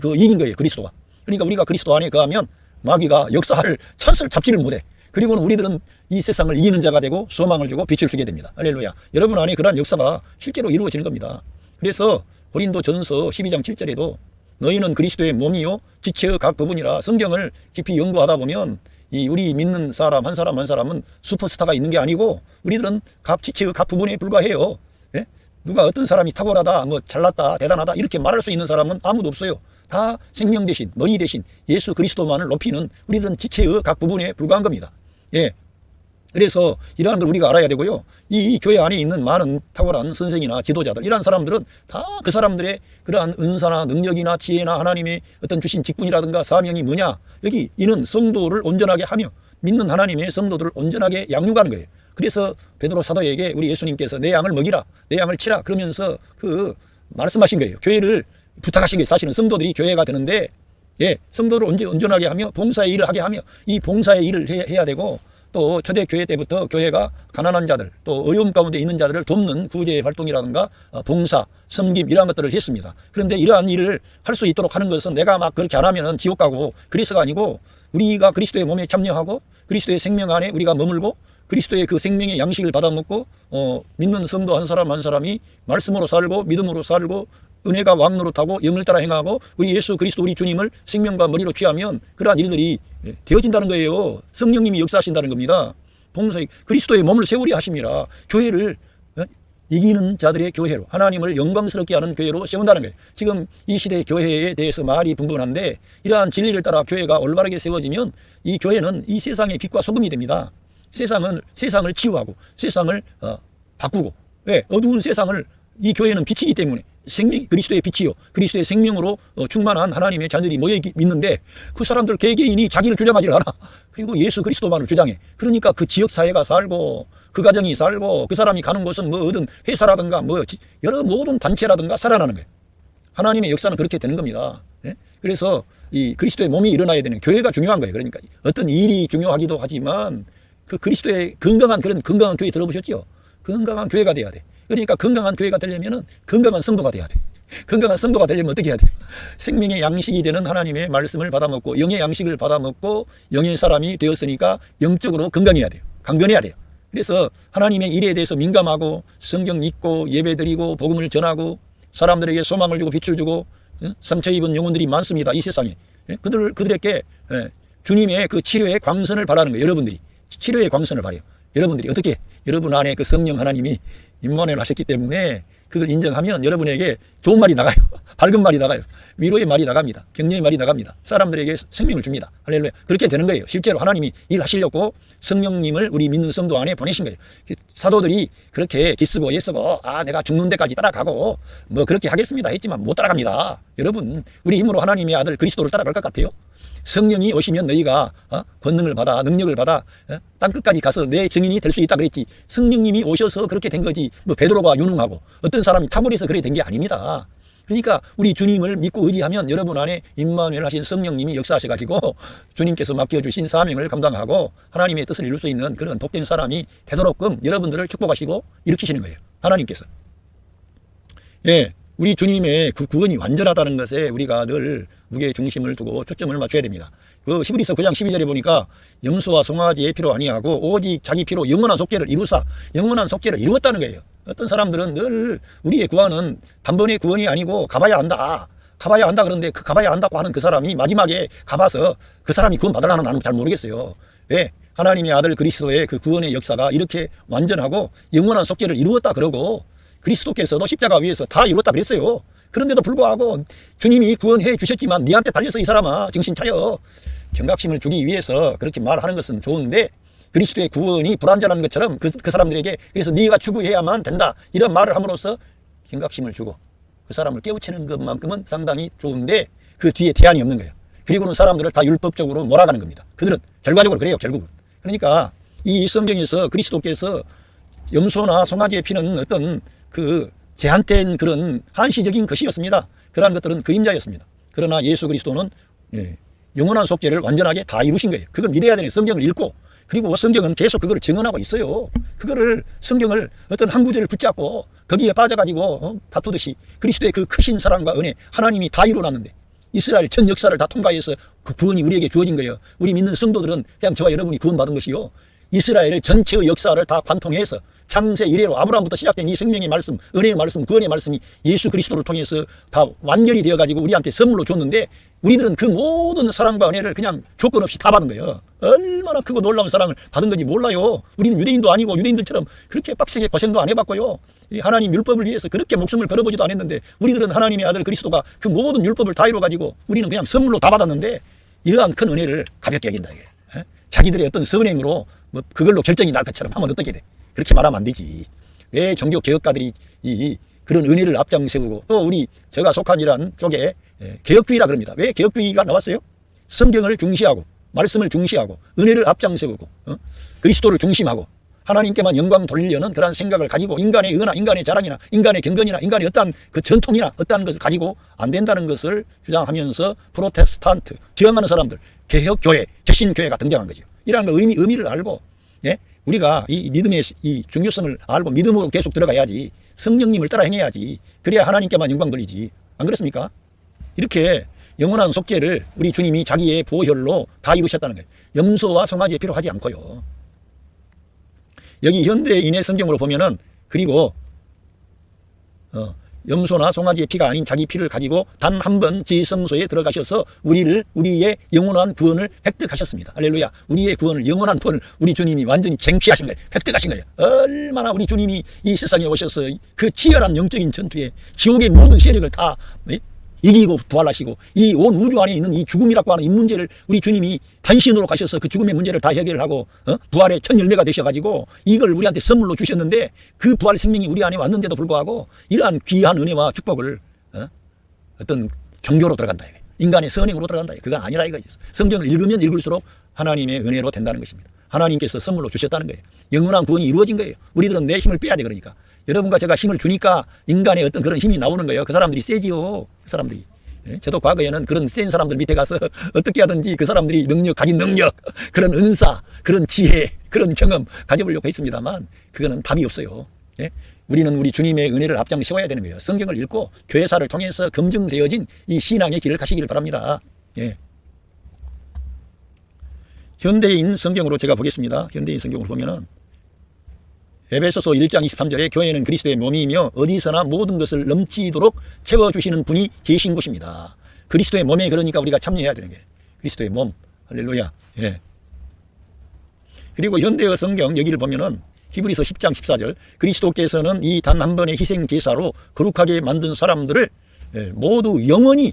이긴 거예요. 그리스도가. 그러니까 우리가 그리스도 안에 거하면 마귀가 역사를 찬스를 잡지를 못해. 그리고는 우리들은 이 세상을 이기는 자가 되고 소망을 주고 빛을 주게 됩니다. 할렐루야. 여러분 안에 그러한 역사가 실제로 이루어지는 겁니다. 그래서 고린도전서 12장 7절에도 너희는 그리스도의 몸이요 지체의 각 부분이라. 성경을 깊이 연구하다 보면 이 우리 믿는 사람 한 사람 한 사람은 슈퍼스타가 있는 게 아니고 우리들은 각 지체의 각 부분에 불과해요. 예? 누가 어떤 사람이 탁월하다 뭐 잘났다 대단하다 이렇게 말할 수 있는 사람은 아무도 없어요. 다 생명 대신 너희 대신 예수 그리스도만을 높이는 우리들은 지체의 각 부분에 불과한 겁니다. 예. 그래서 이러한 걸 우리가 알아야 되고요. 이 교회 안에 있는 많은 탁월한 선생이나 지도자들 이러한 사람들은 다 그 사람들의 그러한 은사나 능력이나 지혜나 하나님의 어떤 주신 직분이라든가 사명이 뭐냐. 여기 이는 성도를 온전하게 하며 믿는 하나님의 성도들을 온전하게 양육하는 거예요. 그래서 베드로 사도에게 우리 예수님께서 내 양을 먹이라 내 양을 치라 그러면서 그 말씀하신 거예요. 교회를 부탁하신 게 사실은 성도들이 교회가 되는데 성도를 온전하게 하며 봉사의 일을 하게 하며 이 봉사의 일을 해야 되고 또 초대교회 때부터 교회가 가난한 자들 또 어려움 가운데 있는 자들을 돕는 구제 활동이라든가 봉사, 섬김 이러한 것들을 했습니다. 그런데 이러한 일을 할 수 있도록 하는 것은 내가 막 그렇게 안 하면 지옥 가고 그래서가 아니고 우리가 그리스도의 몸에 참여하고 그리스도의 생명 안에 우리가 머물고 그리스도의 그 생명의 양식을 받아먹고 믿는 성도 한 사람 한 사람이 말씀으로 살고 믿음으로 살고 은혜가 왕노릇하고 영을 따라 행하고 우리 예수 그리스도 우리 주님을 생명과 머리로 취하면 그러한 일들이 되어진다는 거예요. 성령님이 역사하신다는 겁니다. 봉사의 그리스도의 몸을 세우려 하심이라. 교회를 이기는 자들의 교회로, 하나님을 영광스럽게 하는 교회로 세운다는 거예요. 지금 이 시대 교회에 대해서 말이 분분한데, 이러한 진리를 따라 교회가 올바르게 세워지면 이 교회는 이 세상의 빛과 소금이 됩니다. 세상을 치유하고 세상을 바꾸고, 왜? 어두운 세상을, 이 교회는 빛이기 때문에, 그리스도의 빛이요, 그리스도의 생명으로 충만한 하나님의 자녀들이 모여 있는데, 그 사람들 개개인이 자기를 주장하지 않아. 그리고 예수 그리스도만을 주장해. 그러니까 그 지역 사회가 살고, 그 가정이 살고, 그 사람이 가는 곳은 뭐 어떤 회사라든가 뭐 여러 모든 단체라든가 살아나는 거예요. 하나님의 역사는 그렇게 되는 겁니다. 예? 그래서 이 그리스도의 몸이 일어나야 되는 교회가 중요한 거예요. 그러니까 어떤 일이 중요하기도 하지만 그 그리스도의 건강한 교회 들어보셨죠? 건강한 교회가 돼야 돼. 그러니까 건강한 교회가 되려면은 건강한 성도가 돼야 돼. 건강한 성도가 되려면 어떻게 해야 돼? 생명의 양식이 되는 하나님의 말씀을 받아먹고, 영의 양식을 받아먹고 영의 사람이 되었으니까 영적으로 건강해야 돼요. 강건해야 돼요. 그래서 하나님의 일에 대해서 민감하고, 성경 읽고, 예배드리고, 복음을 전하고, 사람들에게 소망을 주고 빛을 주고, 상처 입은 영혼들이 많습니다, 이 세상에. 그들에게 주님의 그 치료의 광선을 바라는 거예요. 여러분들이 치료의 광선을 바래요. 여러분들이 어떻게, 여러분 안에 그 성령 하나님이 임만을 하셨기 때문에 그걸 인정하면 여러분에게 좋은 말이 나가요. 밝은 말이 나가요. 위로의 말이 나갑니다. 격려의 말이 나갑니다. 사람들에게 생명을 줍니다. 할렐루야. 그렇게 되는 거예요. 실제로 하나님이 일하시려고 성령님을 우리 믿는 성도 안에 보내신 거예요. 사도들이 그렇게 기쓰고 애쓰고 내가 죽는 데까지 따라가고 뭐 그렇게 하겠습니다 했지만 못 따라갑니다. 여러분, 우리 힘으로 하나님의 아들 그리스도를 따라갈 것 같아요? 성령이 오시면 너희가 권능을 받아, 능력을 받아 땅끝까지 가서 내 증인이 될 수 있다 그랬지. 성령님이 오셔서 그렇게 된 거지. 뭐 베드로가 유능하고 어떤 사람이 탁월해서 그렇게 된 게 아닙니다. 그러니까 우리 주님을 믿고 의지하면 여러분 안에 임마누엘 하신 성령님이 역사하셔가지고 주님께서 맡겨주신 사명을 감당하고 하나님의 뜻을 이룰 수 있는 그런 복된 사람이 되도록끔 여러분들을 축복하시고 일으키시는 거예요. 하나님께서. 예, 우리 주님의 그 구원이 완전하다는 것에 우리가 늘 무게 중심을 두고 초점을 맞춰야 됩니다. 그 히브리서 9장 12절에 보니까 염소와 송아지의 피로 아니하고 오직 자기 피로 영원한 속죄를 이루사, 영원한 속죄를 이루었다는 거예요. 어떤 사람들은 늘 우리의 구원은 단번의 구원이 아니고 가봐야 한다. 가봐야 한다 그러는데 그 가봐야 한다고 하는 그 사람이 마지막에 가봐서 그 사람이 구원 받으려는 나는 잘 모르겠어요. 왜? 하나님의 아들 그리스도의 그 구원의 역사가 이렇게 완전하고 영원한 속죄를 이루었다 그러고 그리스도께서도 십자가 위에서 다 이뤘다 그랬어요. 그런데도 불구하고 주님이 구원해 주셨지만 네한테 달려서 이 사람아 정신 차려. 경각심을 주기 위해서 그렇게 말하는 것은 좋은데 그리스도의 구원이 불완전한 것처럼 그 사람들에게 그래서 네가 추구해야만 된다 이런 말을 함으로써 경각심을 주고 그 사람을 깨우치는 것만큼은 상당히 좋은데 그 뒤에 대안이 없는 거예요. 그리고는 사람들을 다 율법적으로 몰아가는 겁니다. 그들은 결과적으로 그래요. 결국은. 그러니까 이 성경에서 그리스도께서 염소나 송아지의 피는 어떤 그 제한된 그런 한시적인 것이었습니다. 그러한 것들은 그림자였습니다. 그러나 예수 그리스도는 영원한 속죄를 완전하게 다 이루신 거예요. 그걸 믿어야 되는 성경을 읽고 그리고 성경은 계속 그걸 증언하고 있어요. 그거를 성경을 어떤 한 구절을 붙잡고 거기에 빠져가지고 다투듯이 그리스도의 그 크신 사랑과 은혜 하나님이 다 이루어놨는데 이스라엘 전 역사를 다 통과해서 그 구원이 우리에게 주어진 거예요. 우리 믿는 성도들은 그냥 저와 여러분이 구원받은 것이요. 이스라엘 전체의 역사를 다 관통해서 창세 이래로 아브라함부터 시작된 이 생명의 말씀, 은혜의 말씀, 구원의 말씀이 예수 그리스도를 통해서 다 완결이 되어가지고 우리한테 선물로 줬는데 우리들은 그 모든 사랑과 은혜를 그냥 조건 없이 다 받은 거예요. 얼마나 크고 놀라운 사랑을 받은 건지 몰라요. 우리는 유대인도 아니고 유대인들처럼 그렇게 빡세게 고생도 안 해봤고요. 하나님 율법을 위해서 그렇게 목숨을 걸어보지도 않았는데 우리들은 하나님의 아들 그리스도가 그 모든 율법을 다 이루어가지고 우리는 그냥 선물로 다 받았는데 이러한 큰 은혜를 가볍게 여긴다. 이게. 자기들의 어떤 선행으로 뭐 그걸로 결정이 날 것처럼 하면 어떻게 돼? 그렇게 말하면 안 되지. 왜 종교개혁가들이 그런 은혜를 앞장세우고 또 우리 제가 속한 이란 쪽에 개혁주의라 그럽니다. 왜 개혁주의가 나왔어요? 성경을 중시하고 말씀을 중시하고 은혜를 앞장세우고 그리스도를 중심하고 하나님께만 영광 돌리려는 그러한 생각을 가지고 인간의 의나 인간의 자랑이나 인간의 경건이나 인간의 어떠한 그 전통이나 어떠한 것을 가지고 안 된다는 것을 주장하면서 프로테스탄트 저항하는 사람들 개혁교회, 개신교회가 등장한 거죠. 이러한 의미를 알고 우리가 이 믿음의 이 중요성을 알고 믿음으로 계속 들어가야지 성령님을 따라 행해야지 그래야 하나님께만 영광 돌리지. 안 그렇습니까? 이렇게 영원한 속죄를 우리 주님이 자기의 보혈로 다 이루셨다는 거예요. 염소와 송아지의 피로 하지 않고요. 여기 현대인의 성경으로 보면은 그리고 염소나 송아지의 피가 아닌 자기 피를 가지고 단 한 번 지성소에 들어가셔서 우리의 영원한 구원을 획득하셨습니다. 할렐루야. 우리의 구원을, 영원한 구원을 우리 주님이 완전히 쟁취하신 거예요. 획득하신 거예요. 얼마나 우리 주님이 이 세상에 오셔서 그 치열한 영적인 전투에 지옥의 모든 세력을 다 이기고 부활하시고 이 온 우주 안에 있는 이 죽음이라고 하는 이 문제를 우리 주님이 단신으로 가셔서 그 죽음의 문제를 다 해결하고 부활의 첫 열매가 되셔가지고 이걸 우리한테 선물로 주셨는데, 그 부활 생명이 우리 안에 왔는데도 불구하고 이러한 귀한 은혜와 축복을 어떤 종교로 들어간다, 인간의 선행으로 들어간다, 그건 아니라 이거예요. 성경을 읽으면 읽을수록 하나님의 은혜로 된다는 것입니다. 하나님께서 선물로 주셨다는 거예요. 영원한 구원이 이루어진 거예요. 우리들은 내 힘을 빼야 돼. 그러니까 여러분과 제가 힘을 주니까 인간의 어떤 그런 힘이 나오는 거예요. 그 사람들이 세지요. 그 사람들이. 저도 과거에는 그런 센 사람들 밑에 가서 어떻게 하든지 그 사람들이 가진 능력, 그런 은사, 그런 지혜, 그런 경험 가져보려고 했습니다만 그거는 답이 없어요. 우리는 우리 주님의 은혜를 앞장 세워야 되는 거예요. 성경을 읽고 교회사를 통해서 검증되어진 이 신앙의 길을 가시기를 바랍니다. 현대인 성경으로 제가 보겠습니다. 현대인 성경으로 보면은 에베소서 1장 23절에 교회는 그리스도의 몸이며 어디서나 모든 것을 넘치도록 채워주시는 분이 계신 곳입니다. 그리스도의 몸에 그러니까 우리가 참여해야 되는 거예요. 그리스도의 몸. 할렐루야. 그리고 현대의 성경 여기를 보면은 히브리서 10장 14절, 그리스도께서는 이 단 한 번의 희생 제사로 거룩하게 만든 사람들을 모두 영원히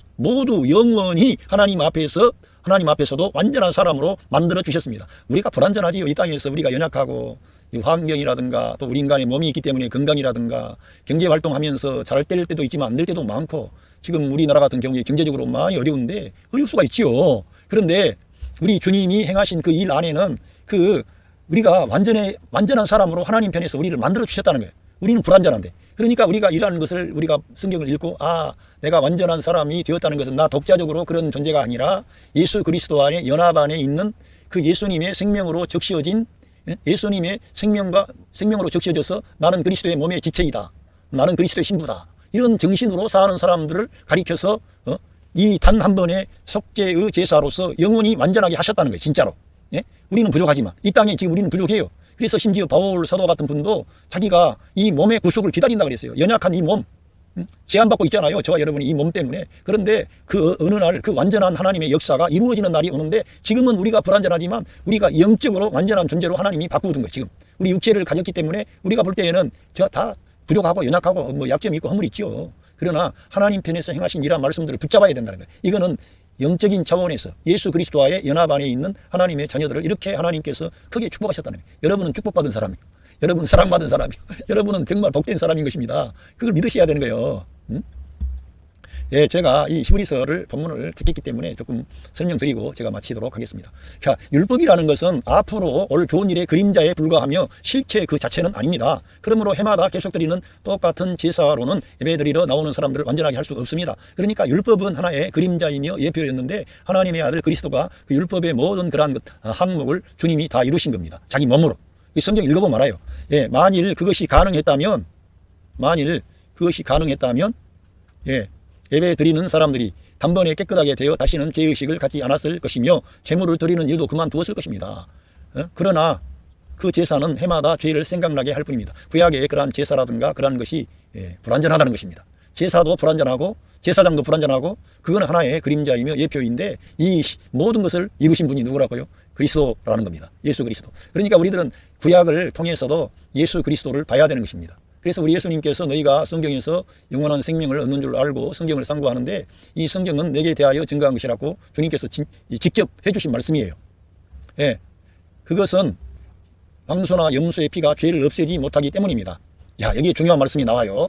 하나님 앞에서도 완전한 사람으로 만들어 주셨습니다. 우리가 불완전하지요. 이 땅에서 우리가 연약하고 이 환경이라든가 또 우리 인간의 몸이 있기 때문에 건강이라든가 경제 활동하면서 잘 될 때도 있지만 안 될 때도 많고, 지금 우리나라 같은 경우에 경제적으로 많이 어려운데 어려울 수가 있지요. 그런데 우리 주님이 행하신 그 일 안에는 우리가 완전한 사람으로 하나님 편에서 우리를 만들어 주셨다는 거예요. 우리는 불완전한데. 그러니까 우리가 일하는 것을 우리가 성경을 읽고 내가 완전한 사람이 되었다는 것은 나 독자적으로 그런 존재가 아니라 예수 그리스도 안에 연합 안에 있는 그 예수님의 생명으로 적시어진, 예수님의 생명으로 적시어져서 나는 그리스도의 몸의 지체이다, 나는 그리스도의 신부다, 이런 정신으로 사는 사람들을 가리켜서 이 단 한 번의 속죄의 제사로서 영원히 완전하게 하셨다는 거예요. 진짜로. 우리는 부족하지만 이 땅에 지금 우리는 부족해요. 그래서 심지어 바울 사도 같은 분도 자기가 이 몸의 구속을 기다린다 그랬어요. 연약한 이 몸, 제한받고 있잖아요. 저와 여러분이 이 몸 때문에. 그런데 그 어느 날 그 완전한 하나님의 역사가 이루어지는 날이 오는데, 지금은 우리가 불완전하지만 우리가 영적으로 완전한 존재로 하나님이 바꾸는 거예요. 지금 우리 육체를 가졌기 때문에 우리가 볼 때에는 다 부족하고 연약하고 뭐 약점이 있고 허물이 있죠. 그러나 하나님 편에서 행하신 이러한 말씀들을 붙잡아야 된다는 거예요. 이거는 영적인 차원에서 예수 그리스도와의 연합 안에 있는 하나님의 자녀들을 이렇게 하나님께서 크게 축복하셨다는 거예요. 여러분은 축복받은 사람이에요. 여러분은 사랑받은 사람이에요. 여러분은 정말 복된 사람인 것입니다. 그걸 믿으셔야 되는 거예요. 제가 이 히브리서를 본문을 택했기 때문에 조금 설명드리고 제가 마치도록 하겠습니다. 자, 율법이라는 것은 앞으로 올 좋은 일의 그림자에 불과하며 실체 그 자체는 아닙니다. 그러므로 해마다 계속 드리는 똑같은 제사로는 예배드리러 나오는 사람들을 완전하게 할 수가 없습니다. 그러니까 율법은 하나의 그림자이며 예표였는데 하나님의 아들 그리스도가 그 율법의 모든 그러한 항목을 주님이 다 이루신 겁니다. 자기 몸으로. 이 성경 읽어보면 알아요. 만일 그것이 가능했다면 예배 드리는 사람들이 단번에 깨끗하게 되어 다시는 죄의식을 갖지 않았을 것이며 제물을 드리는 일도 그만두었을 것입니다. 그러나 그 제사는 해마다 죄를 생각나게 할 뿐입니다. 구약의 그러한 제사라든가 그러한 것이 불완전하다는 것입니다. 제사도 불완전하고 제사장도 불완전하고 그건 하나의 그림자이며 예표인데 이 모든 것을 이루신 분이 누구라고요? 그리스도라는 겁니다. 예수 그리스도. 그러니까 우리들은 구약을 통해서도 예수 그리스도를 봐야 되는 것입니다. 그래서 우리 예수님께서 너희가 성경에서 영원한 생명을 얻는 줄 알고 성경을 상고하는데 이 성경은 내게 대하여 증거한 것이라고 주님께서 직접 해주신 말씀이에요. 그것은 황소나 염소의 피가 죄를 없애지 못하기 때문입니다. 여기에 중요한 말씀이 나와요.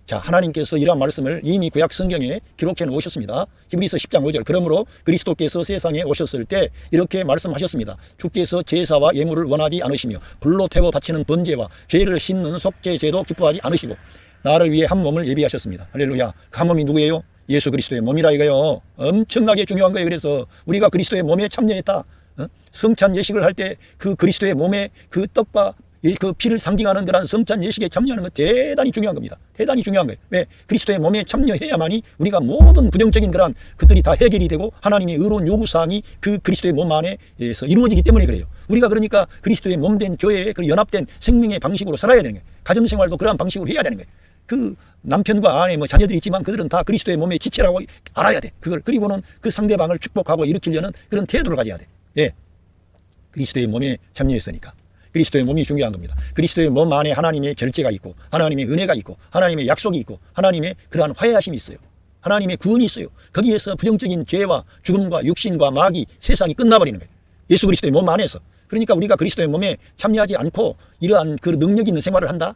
자, 하나님께서 이러한 말씀을 이미 구약 성경에 기록해 놓으셨습니다. 히브리서 10장 5절. 그러므로 그리스도께서 세상에 오셨을 때 이렇게 말씀하셨습니다. 주께서 제사와 예물을 원하지 않으시며 불로 태워 바치는 번제와 죄를 씻는 속죄제도 기뻐하지 않으시고 나를 위해 한 몸을 예비하셨습니다. 할렐루야. 그 한 몸이 누구예요? 예수 그리스도의 몸이라 이거요. 엄청나게 중요한 거예요. 그래서 우리가 그리스도의 몸에 참여했다. 성찬 예식을 할 때 그 그리스도의 몸에 그 떡과 그 피를 상징하는 그런 성찬 예식에 참여하는 것 대단히 중요한 겁니다. 대단히 중요한 거예요. 왜? 그리스도의 몸에 참여해야만이 우리가 모든 부정적인 그런 것들이 다 해결이 되고 하나님의 의로운 요구사항이 그 그리스도의 몸 안에서 이루어지기 때문에 그래요. 우리가 그러니까 그리스도의 몸된 교회에 그 연합된 생명의 방식으로 살아야 되는 거예요. 가정생활도 그러한 방식으로 해야 되는 거예요. 그 남편과 아내 뭐 자녀들이 있지만 그들은 다 그리스도의 몸의 지체라고 알아야 돼. 그걸 그리고는 그 상대방을 축복하고 일으키려는 그런 태도를 가져야 돼. 예. 그리스도의 몸에 참여했으니까. 그리스도의 몸이 중요한 겁니다. 그리스도의 몸 안에 하나님의 결제가 있고 하나님의 은혜가 있고 하나님의 약속이 있고 하나님의 그러한 화해하심이 있어요. 하나님의 구원이 있어요. 거기에서 부정적인 죄와 죽음과 육신과 마귀 세상이 끝나버리는 거예요. 예수 그리스도의 몸 안에서. 그러니까 우리가 그리스도의 몸에 참여하지 않고 이러한 그 능력 있는 생활을 한다?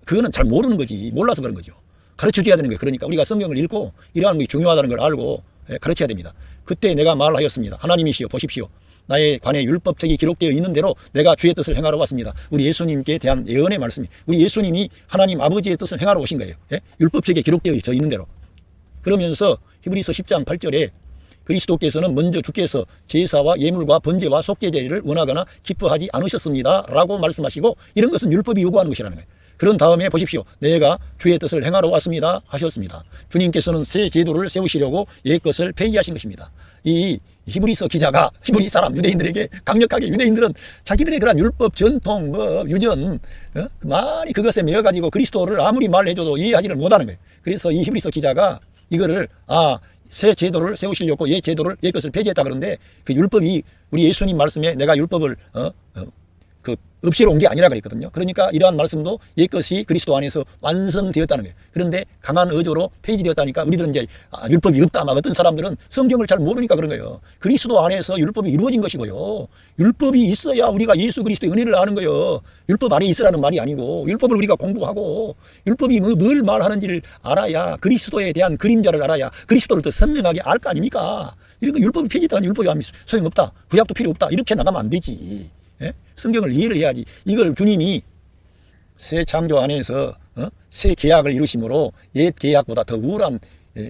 그거는 잘 모르는 거지. 몰라서 그런 거죠. 가르쳐줘야 되는 거예요. 그러니까 우리가 성경을 읽고 이러한 것이 중요하다는 걸 알고 가르쳐야 됩니다. 그때 내가 말하였습니다. 하나님이시여 보십시오. 나의 관에 율법책이 기록되어 있는 대로 내가 주의 뜻을 행하러 왔습니다. 우리 예수님께 대한 예언의 말씀이 우리 예수님이 하나님 아버지의 뜻을 행하러 오신 거예요. 예? 율법책에 기록되어 있는 대로. 그러면서 히브리서 10장 8절에 그리스도께서는 먼저 주께서 제사와 예물과 번제와 속죄제를 원하거나 기뻐하지 않으셨습니다 라고 말씀하시고 이런 것은 율법이 요구하는 것이라는 거예요. 그런 다음에 보십시오. 내가 주의 뜻을 행하러 왔습니다 하셨습니다. 주님께서는 새 제도를 세우시려고 옛 것을 폐기하신 것입니다. 이 히브리서 기자가 히브리 사람 유대인들에게 강력하게 유대인들은 자기들의 그런 율법 전통 유전 많이 그것에 매여가지고 그리스도를 아무리 말해줘도 이해하지를 못하는 거예요. 그래서 이 히브리서 기자가 이거를 새 제도를 세우시려고 옛 제도를 옛 것을 폐지했다 그러는데 그 율법이 우리 예수님 말씀에 내가 율법을 없이로 온 게 아니라 그랬거든요. 그러니까 이러한 말씀도 옛 것이 그리스도 안에서 완성되었다는 거예요. 그런데 강한 의조로 폐지되었다니까 우리들은 이제 율법이 없다 막 어떤 사람들은 성경을 잘 모르니까 그런 거예요. 그리스도 안에서 율법이 이루어진 것이고요. 율법이 있어야 우리가 예수 그리스도의 은혜를 아는 거예요. 율법 안에 있으라는 말이 아니고 율법을 우리가 공부하고 율법이 뭘 말하는지를 알아야 그리스도에 대한 그림자를 알아야 그리스도를 더 선명하게 알 거 아닙니까? 이런 거 율법이 폐지됐다는 율법이 소용없다. 구약도 필요 없다. 이렇게 나가면 안 되지. 예? 성경을 이해를 해야지. 이걸 주님이 새 창조 안에서 새 계약을 이루심으로 옛 계약보다 더 우월한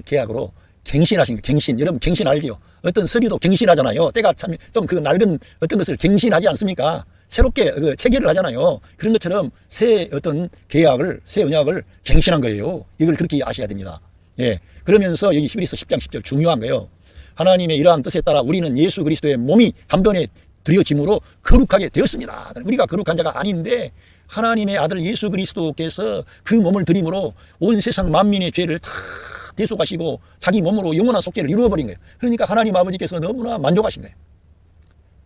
계약으로 갱신하신 거예요. 갱신. 여러분 갱신 알지요? 어떤 서류도 갱신하잖아요. 때가 참 좀 그 낡은 어떤 것을 갱신하지 않습니까? 새롭게 체결을 하잖아요. 그런 것처럼 새 어떤 계약을 새 언약을 갱신한 거예요. 이걸 그렇게 아셔야 됩니다. 예. 그러면서 여기 히브리서 10장 10절 중요한 거예요. 하나님의 이러한 뜻에 따라 우리는 예수 그리스도의 몸이 단번에 드려짐으로 거룩하게 되었습니다. 우리가 거룩한 자가 아닌데 하나님의 아들 예수 그리스도께서 그 몸을 드림으로 온 세상 만민의 죄를 다 대속하시고 자기 몸으로 영원한 속죄를 이루어버린 거예요. 그러니까 하나님 아버지께서 너무나 만족하신 거예요.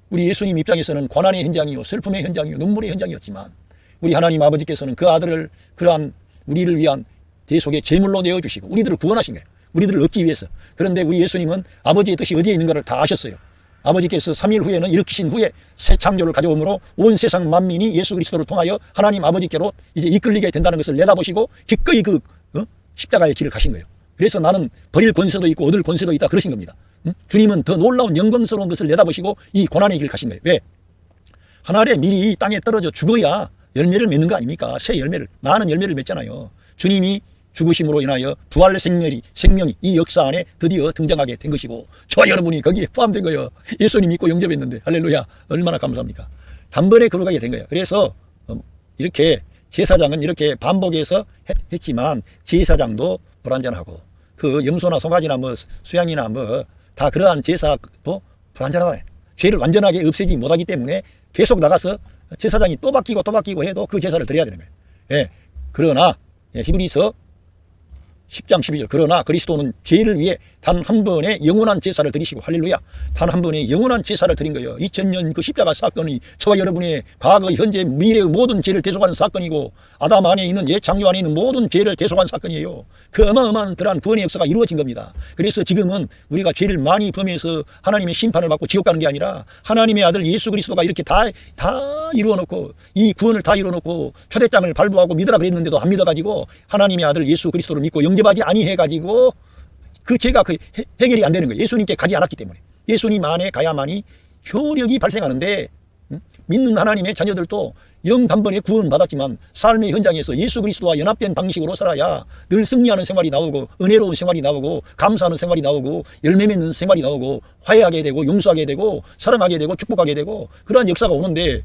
우리 예수님 입장에서는 고난의 현장이요 슬픔의 현장이요 눈물의 현장이었지만 우리 하나님 아버지께서는 그 아들을 그러한 우리를 위한 대속의 제물로 내어주시고 우리들을 구원하신 거예요. 우리들을 얻기 위해서. 그런데 우리 예수님은 아버지의 뜻이 어디에 있는가를 다 아셨어요. 아버지께서 3일 후에는 일으키신 후에 새 창조를 가져오므로 온 세상 만민이 예수 그리스도를 통하여 하나님 아버지께로 이제 이끌리게 된다는 것을 내다보시고 기꺼이 십자가의 길을 가신 거예요. 그래서 나는 버릴 권세도 있고 얻을 권세도 있다 그러신 겁니다. 주님은 더 놀라운 영광스러운 것을 내다보시고 이 고난의 길을 가신 거예요. 왜? 한 알의 밀이 땅에 떨어져 죽어야 열매를 맺는 거 아닙니까? 새 열매를, 많은 열매를 맺잖아요. 주님이 죽으심으로 인하여 부활 생명이 이 역사 안에 드디어 등장하게 된 것이고 저와 여러분이 거기에 포함된 거예요. 예수님 믿고 영접했는데 할렐루야 얼마나 감사합니까? 단번에 거룩하게 된 거예요. 그래서 이렇게 제사장은 이렇게 반복해서 했지만 제사장도 불완전하고 그 염소나 송아지나 수양이나 다 그러한 제사도 불완전하다. 죄를 완전하게 없애지 못하기 때문에 계속 나가서 제사장이 또 바뀌고 해도 그 제사를 드려야 되는 거예요. 예. 그러나 히브리서 10장 12절 그러나 그리스도는 죄를 위해 단 한 번의 영원한 제사를 드리시고 할렐루야 단 한 번의 영원한 제사를 드린 거예요. 2000년 그 십자가 사건이 저와 여러분의 과거 현재 미래의 모든 죄를 대속하는 사건이고 아담 안에 있는 옛 창조 안에 있는 모든 죄를 대속한 사건이에요. 그 어마어마한 그러한 구원의 역사가 이루어진 겁니다. 그래서 지금은 우리가 죄를 많이 범해서 하나님의 심판을 받고 지옥 가는 게 아니라 하나님의 아들 예수 그리스도가 이렇게 다 이루어놓고 이 구원을 다 이루어놓고 초대장을 발부하고 믿으라 그랬는데도 안 믿어가지고 하나님의 아들 예수 그리스도를 믿고 영접하지 아니해가지고 그 죄가 해결이 안 되는 거예요. 예수님께 가지 않았기 때문에. 예수님 안에 가야만이 효력이 발생하는데 믿는 하나님의 자녀들도 영단번에 구원받았지만 삶의 현장에서 예수 그리스도와 연합된 방식으로 살아야 늘 승리하는 생활이 나오고 은혜로운 생활이 나오고 감사하는 생활이 나오고 열매 맺는 생활이 나오고 화해하게 되고 용서하게 되고 사랑하게 되고 축복하게 되고 그러한 역사가 오는데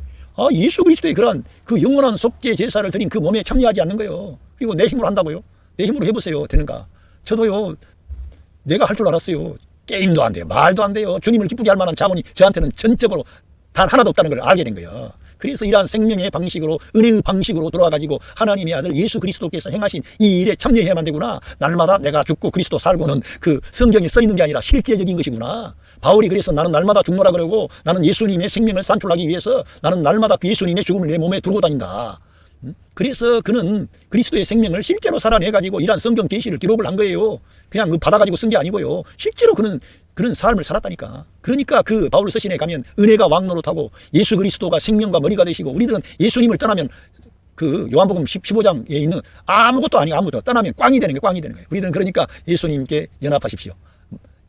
예수 그리스도의 그러한 그 영원한 속죄 제사를 드린 그 몸에 참여하지 않는 거예요. 그리고 내 힘으로 한다고요? 내 힘으로 해보세요. 되는가? 저도요. 내가 할 줄 알았어요. 게임도 안 돼요. 말도 안 돼요. 주님을 기쁘게 할 만한 자원이 저한테는 전적으로 단 하나도 없다는 걸 알게 된 거예요. 그래서 이러한 생명의 방식으로, 은혜의 방식으로 돌아가지고 하나님의 아들 예수 그리스도께서 행하신 이 일에 참여해야만 되구나. 날마다 내가 죽고 그리스도 살고는 그 성경에 써 있는 게 아니라 실제적인 것이구나. 바울이 그래서 나는 날마다 죽노라 그러고, 나는 예수님의 생명을 산출하기 위해서 나는 날마다 그 예수님의 죽음을 내 몸에 두고 다닌다. 그래서 그는 그리스도의 생명을 실제로 살아내가지고 이러한 성경 계시를 기록을 한 거예요. 그냥 받아가지고 쓴 게 아니고요. 실제로 그는 그런 삶을 살았다니까. 그러니까 그 바울 서신에 가면 은혜가 왕노릇하고 예수 그리스도가 생명과 머리가 되시고, 우리들은 예수님을 떠나면 그 요한복음 15장에 있는 아무것도 아니고 아무것도 떠나면 꽝이 되는 거예요. 우리들은 그러니까 예수님께 연합하십시오.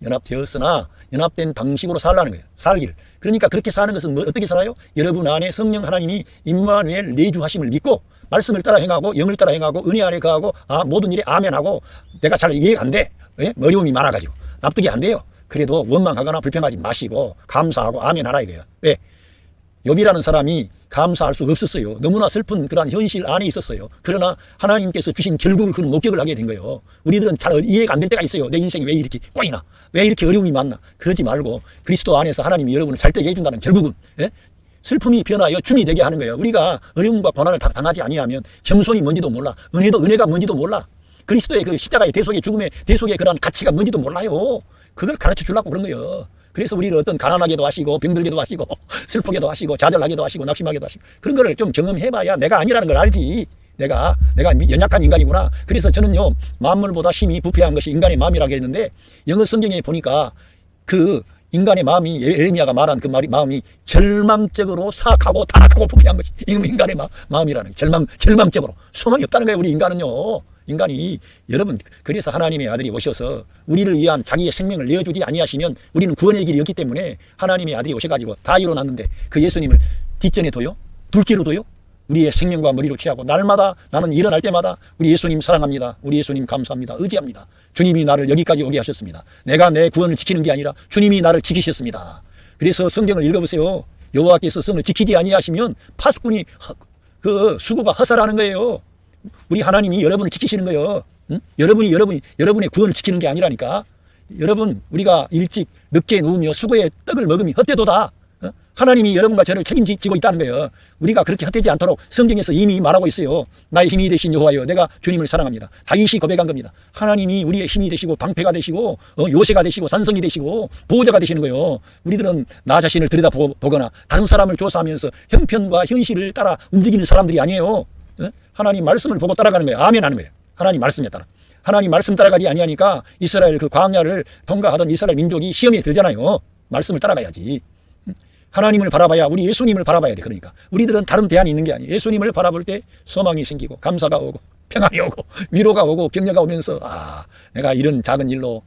연합되었으나 연합된 방식으로 살라는 거예요. 살기를. 그러니까 그렇게 사는 것은 어떻게 살아요? 여러분 안에 성령 하나님이 임마누엘 내주하심을 믿고 말씀을 따라 행하고 영을 따라 행하고 은혜 안에 거하고 모든 일에 아멘하고. 내가 잘 이해가 안 돼. 왜? 어려움이 많아가지고 납득이 안 돼요. 그래도 원망하거나 불평하지 마시고 감사하고 아멘하라 이거예요. 왜? 욥이라는 사람이 감사할 수 없었어요. 너무나 슬픈 그러한 현실 안에 있었어요. 그러나 하나님께서 주신 결국을 그는 목격을 하게 된 거예요. 우리들은 잘 이해가 안 될 때가 있어요. 내 인생이 왜 이렇게 꽝이나, 왜 이렇게 어려움이 많나. 그러지 말고 그리스도 안에서 하나님이 여러분을 잘 되게 해준다는 결국은, 예? 슬픔이 변하여 춤이 되게 하는 거예요. 우리가 어려움과 고난을 당하지 아니하면 겸손이 뭔지도 몰라. 은혜가 뭔지도 몰라. 그리스도의 그 십자가의 대속의 죽음의 대속의 그런 가치가 뭔지도 몰라요. 그걸 가르쳐 주려고 그런 거예요. 그래서 우리를 어떤 가난하게도 하시고 병들게도 하시고 슬프게도 하시고 좌절하게도 하시고 낙심하게도 하시고 그런 거를 좀 경험해봐야 내가 아니라는 걸 알지. 내가 연약한 인간이구나. 그래서 저는요, 만물보다 힘이 부패한 것이 인간의 마음이라고 했는데, 영어 성경에 보니까 그 인간의 마음이, 예레미야가 말한 그 마음이 절망적으로 사악하고 타락하고 부패한 것이 인간의 마음이라는 거예요. 절망적으로. 소망이 없다는 거예요. 우리 인간은요. 인간이, 여러분, 그래서 하나님의 아들이 오셔서 우리를 위한 자기의 생명을 내어주지 아니하시면 우리는 구원의 길이 없기 때문에 하나님의 아들이 오셔가지고 다 이뤄놨는데 그 예수님을 뒷전에 둬요? 둘째로 둬요? 우리의 생명과 머리로 취하고 날마다 나는 일어날 때마다 우리 예수님 사랑합니다. 우리 예수님 감사합니다. 의지합니다. 주님이 나를 여기까지 오게 하셨습니다. 내가 내 구원을 지키는 게 아니라 주님이 나를 지키셨습니다. 그래서 성경을 읽어보세요. 여호와께서 성을 지키지 아니하시면 파수꾼이 그 수고가 허사라는 거예요. 우리 하나님이 여러분을 지키시는 거예요. 응? 여러분의 구원을 지키는 게 아니라니까. 여러분, 우리가 일찍 늦게 누우며 수고의 떡을 먹으면 헛되도다. 하나님이 여러분과 저를 책임지고 있다는 거예요. 우리가 그렇게 헛되지 않도록 성경에서 이미 말하고 있어요. 나의 힘이 되신 여호와여, 내가 주님을 사랑합니다. 다윗이 고백한 겁니다. 하나님이 우리의 힘이 되시고 방패가 되시고 요새가 되시고 산성이 되시고 보호자가 되시는 거예요. 우리들은 나 자신을 들여다보거나 다른 사람을 조사하면서 형편과 현실을 따라 움직이는 사람들이 아니에요. 하나님 말씀을 보고 따라가는 거예요. 아멘 하는 거예요. 하나님 말씀에 따라. 하나님 말씀 따라가지 아니하니까 이스라엘 그 광야를 통과하던 이스라엘 민족이 시험에 들잖아요. 말씀을 따라가야지. 하나님을 바라봐야, 우리 예수님을 바라봐야 돼. 그러니까 우리들은 다른 대안이 있는 게 아니에요. 예수님을 바라볼 때 소망이 생기고 감사가 오고 평안이 오고 위로가 오고 격려가 오면서 내가 이런 작은 일로,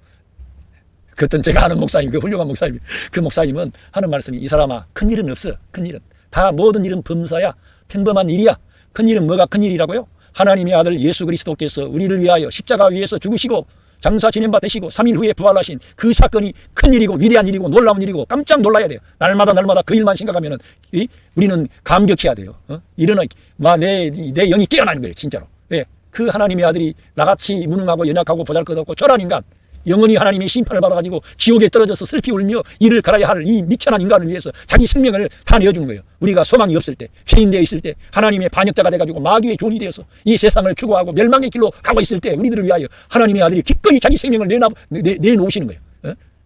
그 어떤 제가 아는 목사님, 그 훌륭한 목사님, 그 목사님은 하는 말씀이, 이 사람아, 큰 일은 없어. 큰 일은 다, 모든 일은 범사야. 평범한 일이야. 큰 일은 뭐가 큰 일이라고요? 하나님의 아들 예수 그리스도께서 우리를 위하여 십자가 위에서 죽으시고 장사 지낸 바 되시고 3일 후에 부활하신 그 사건이 큰 일이고 위대한 일이고 놀라운 일이고 깜짝 놀라야 돼요. 날마다 그 일만 생각하면은 우리는 감격해야 돼요. 일어나 내 영이 깨어나는 거예요. 진짜로. 왜? 그 하나님의 아들이 나같이 무능하고 연약하고 보잘것없고 초라한 인간, 영원히 하나님의 심판을 받아가지고 지옥에 떨어져서 슬피 울며 이를 갈아야 할 이 미천한 인간을 위해서 자기 생명을 다 내어주는 거예요. 우리가 소망이 없을 때, 죄인되어 있을 때, 하나님의 반역자가 돼가지고 마귀의 종이 되어서 이 세상을 추구하고 멸망의 길로 가고 있을 때 우리들을 위하여 하나님의 아들이 기꺼이 자기 생명을 내놓으시는 거예요.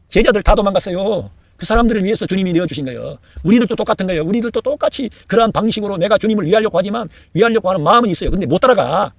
제자들 다 도망갔어요. 그 사람들을 위해서 주님이 내어주신 거예요. 우리들도 똑같은 거예요. 우리들도 똑같이 그러한 방식으로 내가 주님을 위하려고 하지만, 위하려고 하는 마음은 있어요. 근데 못 따라가.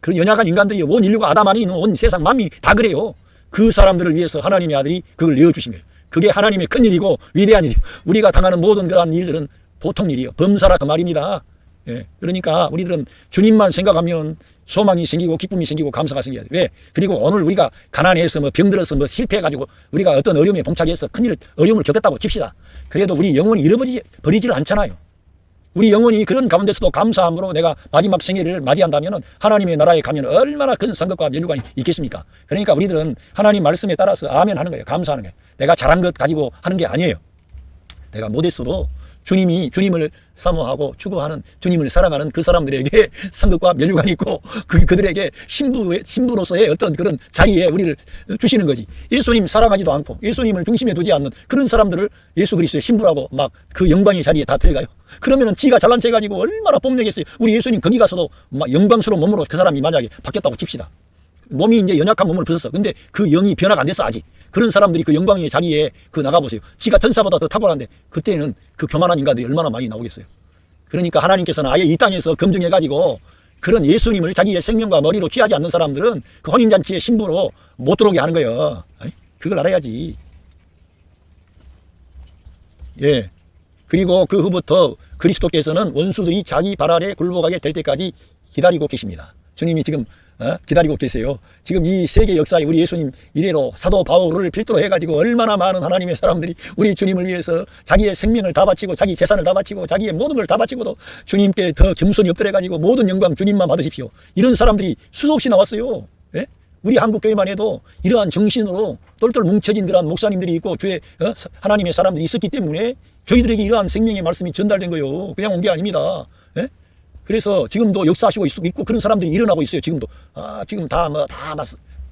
그 연약한 인간들이, 온 인류가 아담 안에 있는 온 세상 만민이 다 그래요. 그 사람들을 위해서 하나님의 아들이 그걸 내어주신 거예요. 그게 하나님의 큰 일이고 위대한 일이에요. 우리가 당하는 모든 그러한 일들은 보통 일이에요. 범사라 그 말입니다. 예. 그러니까 우리들은 주님만 생각하면 소망이 생기고 기쁨이 생기고 감사가 생겨야 돼요. 왜? 그리고 오늘 우리가 가난해서 병들어서 실패해가지고 우리가 어떤 어려움에 봉착해서 큰일, 어려움을 겪었다고 칩시다. 그래도 우리 영혼이 잃어버리지를 않잖아요. 우리 영혼이 그런 가운데서도 감사함으로 내가 마지막 생애를 맞이한다면 하나님의 나라에 가면 얼마나 큰 상급과 면류관이 있겠습니까? 그러니까 우리들은 하나님 말씀에 따라서 아멘 하는 거예요. 감사하는 거예요. 내가 잘한 것 가지고 하는 게 아니에요. 내가 못했어도 주님을 사모하고 추구하는, 주님을 사랑하는 그 사람들에게 상급과 면류관이 있고 그들에게 신부로서의 어떤 그런 자리에 우리를 주시는 거지. 예수님 사랑하지도 않고 예수님을 중심에 두지 않는 그런 사람들을 예수 그리스도의 신부라고 막 그 영광의 자리에 다 들어가요. 그러면은 지가 잘난 체 가지고 얼마나 뽐내겠어요. 우리 예수님 거기 가서도 막 영광스러운 몸으로 그 사람이 만약에 바뀌었다고 칩시다. 몸이 이제 연약한 몸을 벗었어. 근데 그 영이 변화가 안 됐어 아직. 그런 사람들이 그 영광의 자리에 그 나가보세요. 지가 전사보다 더 탁월한데 그때는 그 교만한 인간들이 얼마나 많이 나오겠어요. 그러니까 하나님께서는 아예 이 땅에서 검증해가지고 그런 예수님을 자기의 생명과 머리로 취하지 않는 사람들은 그 혼인잔치의 신부로 못 들어오게 하는 거예요. 그걸 알아야지. 예. 그리고 그 후부터 그리스도께서는 원수들이 자기 발 아래 굴복하게 될 때까지 기다리고 계십니다. 주님이 지금 기다리고 계세요. 지금 이 세계 역사에 우리 예수님 이래로 사도 바울을 필두로 해가지고 얼마나 많은 하나님의 사람들이 우리 주님을 위해서 자기의 생명을 다 바치고 자기 재산을 다 바치고 자기의 모든 걸 다 바치고도 주님께 더 겸손히 엎드려가지고 모든 영광 주님만 받으십시오. 이런 사람들이 수도 없이 나왔어요. 예? 우리 한국교회만 해도 이러한 정신으로 똘똘 뭉쳐진 그러한 목사님들이 있고 주의 하나님의 사람들이 있었기 때문에 저희들에게 이러한 생명의 말씀이 전달된 거예요. 그냥 온 게 아닙니다. 예? 그래서 지금도 역사하시고 있고 그런 사람들이 일어나고 있어요. 지금도 지금 다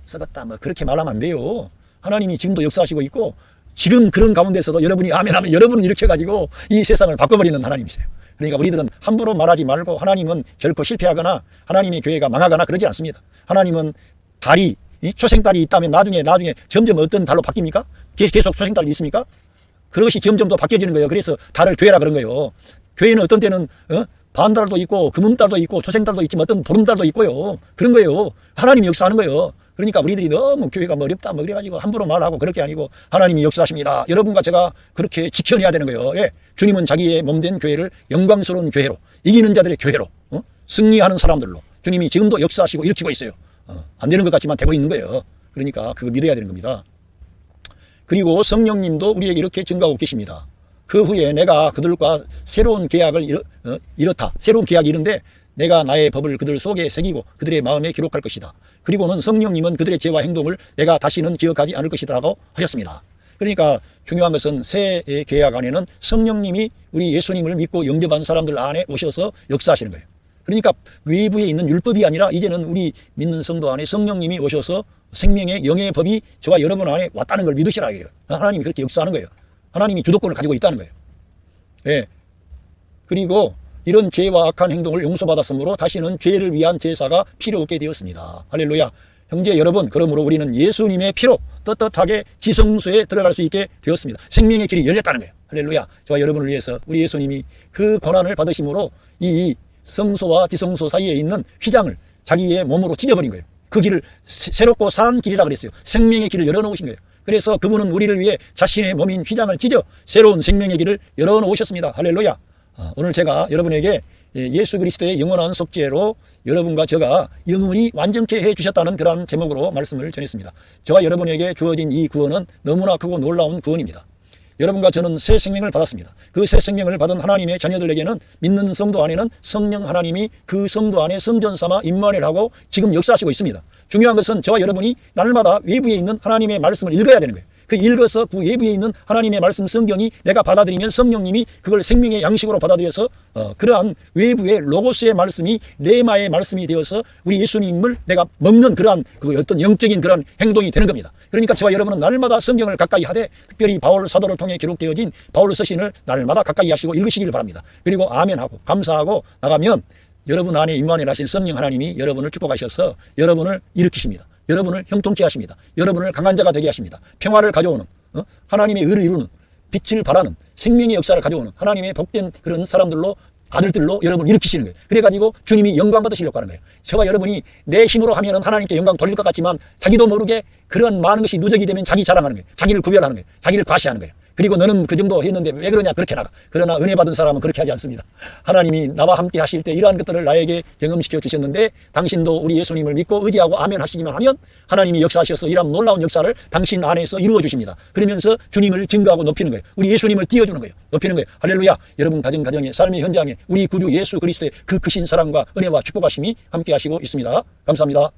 썩었다 그렇게 말하면 안 돼요. 하나님이 지금도 역사하시고 있고 지금 그런 가운데서도 여러분이 아멘하면 여러분을 일으켜가지고 이 세상을 바꿔버리는 하나님이세요. 그러니까 우리들은 함부로 말하지 말고 하나님은 결코 실패하거나 하나님의 교회가 망하거나 그러지 않습니다. 하나님은 달이 초생달이 있다면 나중에 점점 어떤 달로 바뀝니까? 계속 초생달이 있습니까? 그것이 점점 더 바뀌어지는 거예요. 그래서 달을 교회라 그런 거예요. 교회는 어떤 때는 반달도 있고 금음달도 있고 초생달도 있지만 어떤 보름달도 있고요. 그런 거예요. 하나님이 역사하는 거예요. 그러니까 우리들이 너무 교회가 어렵다 그래가지고 함부로 말하고 그렇게 아니고 하나님이 역사하십니다. 여러분과 제가 그렇게 지켜내야 되는 거예요. 예. 주님은 자기의 몸된 교회를 영광스러운 교회로, 이기는 자들의 교회로, 승리하는 사람들로 주님이 지금도 역사하시고 일으키고 있어요. 안 되는 것 같지만 되고 있는 거예요. 그러니까 그걸 믿어야 되는 겁니다. 그리고 성령님도 우리에게 이렇게 증가하고 계십니다. 그 후에 내가 그들과 새로운 계약을 이렇다. 새로운 계약이 이른데 내가 나의 법을 그들 속에 새기고 그들의 마음에 기록할 것이다. 그리고는 성령님은 그들의 죄와 행동을 내가 다시는 기억하지 않을 것이라고 하셨습니다. 그러니까 중요한 것은 새 계약 안에는 성령님이 우리 예수님을 믿고 영접한 사람들 안에 오셔서 역사하시는 거예요. 그러니까 외부에 있는 율법이 아니라 이제는 우리 믿는 성도 안에 성령님이 오셔서 생명의 영의 법이 저와 여러분 안에 왔다는 걸 믿으시라 해요. 하나님이 그렇게 역사하는 거예요. 하나님이 주도권을 가지고 있다는 거예요. 예. 그리고 이런 죄와 악한 행동을 용서받았으므로 다시는 죄를 위한 제사가 필요 없게 되었습니다. 할렐루야. 형제 여러분, 그러므로 우리는 예수님의 피로 떳떳하게 지성소에 들어갈 수 있게 되었습니다. 생명의 길이 열렸다는 거예요. 할렐루야. 저와 여러분을 위해서 우리 예수님이 그 권한을 받으심으로 이 성소와 지성소 사이에 있는 휘장을 자기의 몸으로 찢어버린 거예요. 그 길을 새롭고 산 길이라 그랬어요. 생명의 길을 열어놓으신 거예요. 그래서 그분은 우리를 위해 자신의 몸인 휘장을 찢어 새로운 생명의 길을 열어놓으셨습니다. 할렐루야. 오늘 제가 여러분에게 예수 그리스도의 영원한 속죄로 여러분과 제가 영원히 완전케 해주셨다는 그런 제목으로 말씀을 전했습니다. 저와 여러분에게 주어진 이 구원은 너무나 크고 놀라운 구원입니다. 여러분과 저는 새 생명을 받았습니다. 그 새 생명을 받은 하나님의 자녀들에게는 믿는 성도 안에는 성령 하나님이 그 성도 안에 성전 삼아 임마누엘 하고 지금 역사하시고 있습니다. 중요한 것은 저와 여러분이 날마다 외부에 있는 하나님의 말씀을 읽어야 되는 거예요. 그 읽어서 그 외부에 있는 하나님의 말씀 성경이 내가 받아들이면 성령님이 그걸 생명의 양식으로 받아들여서 그러한 외부의 로고스의 말씀이 레마의 말씀이 되어서 우리 예수님을 내가 먹는 그러한 그 어떤 영적인 그런 행동이 되는 겁니다. 그러니까 저와 여러분은 날마다 성경을 가까이 하되 특별히 바울 사도를 통해 기록되어진 바울 서신을 날마다 가까이 하시고 읽으시길 바랍니다. 그리고 아멘하고 감사하고 나가면 여러분 안에 임마누엘 하신 성령 하나님이 여러분을 축복하셔서 여러분을 일으키십니다. 여러분을 형통케 하십니다. 여러분을 강한 자가 되게 하십니다. 평화를 가져오는 하나님의 의를 이루는 빛을 발하는 생명의 역사를 가져오는 하나님의 복된 그런 사람들로 아들들로 여러분을 일으키시는 거예요. 그래가지고 주님이 영광 받으시려고 하는 거예요. 저와 여러분이 내 힘으로 하면 하나님께 영광 돌릴 것 같지만 자기도 모르게 그런 많은 것이 누적이 되면 자기 자랑하는 거예요. 자기를 구별하는 거예요. 자기를 과시하는 거예요. 그리고 너는 그 정도 했는데 왜 그러냐 그렇게 나가. 그러나 은혜 받은 사람은 그렇게 하지 않습니다. 하나님이 나와 함께 하실 때 이러한 것들을 나에게 경험시켜 주셨는데 당신도 우리 예수님을 믿고 의지하고 아멘 하시기만 하면 하나님이 역사하셔서 이런 놀라운 역사를 당신 안에서 이루어 주십니다. 그러면서 주님을 증거하고 높이는 거예요. 우리 예수님을 띄워주는 거예요. 높이는 거예요. 할렐루야. 여러분 가정의 삶의 현장에 우리 구주 예수 그리스도의 그 크신 사랑과 은혜와 축복하심이 함께 하시고 있습니다. 감사합니다.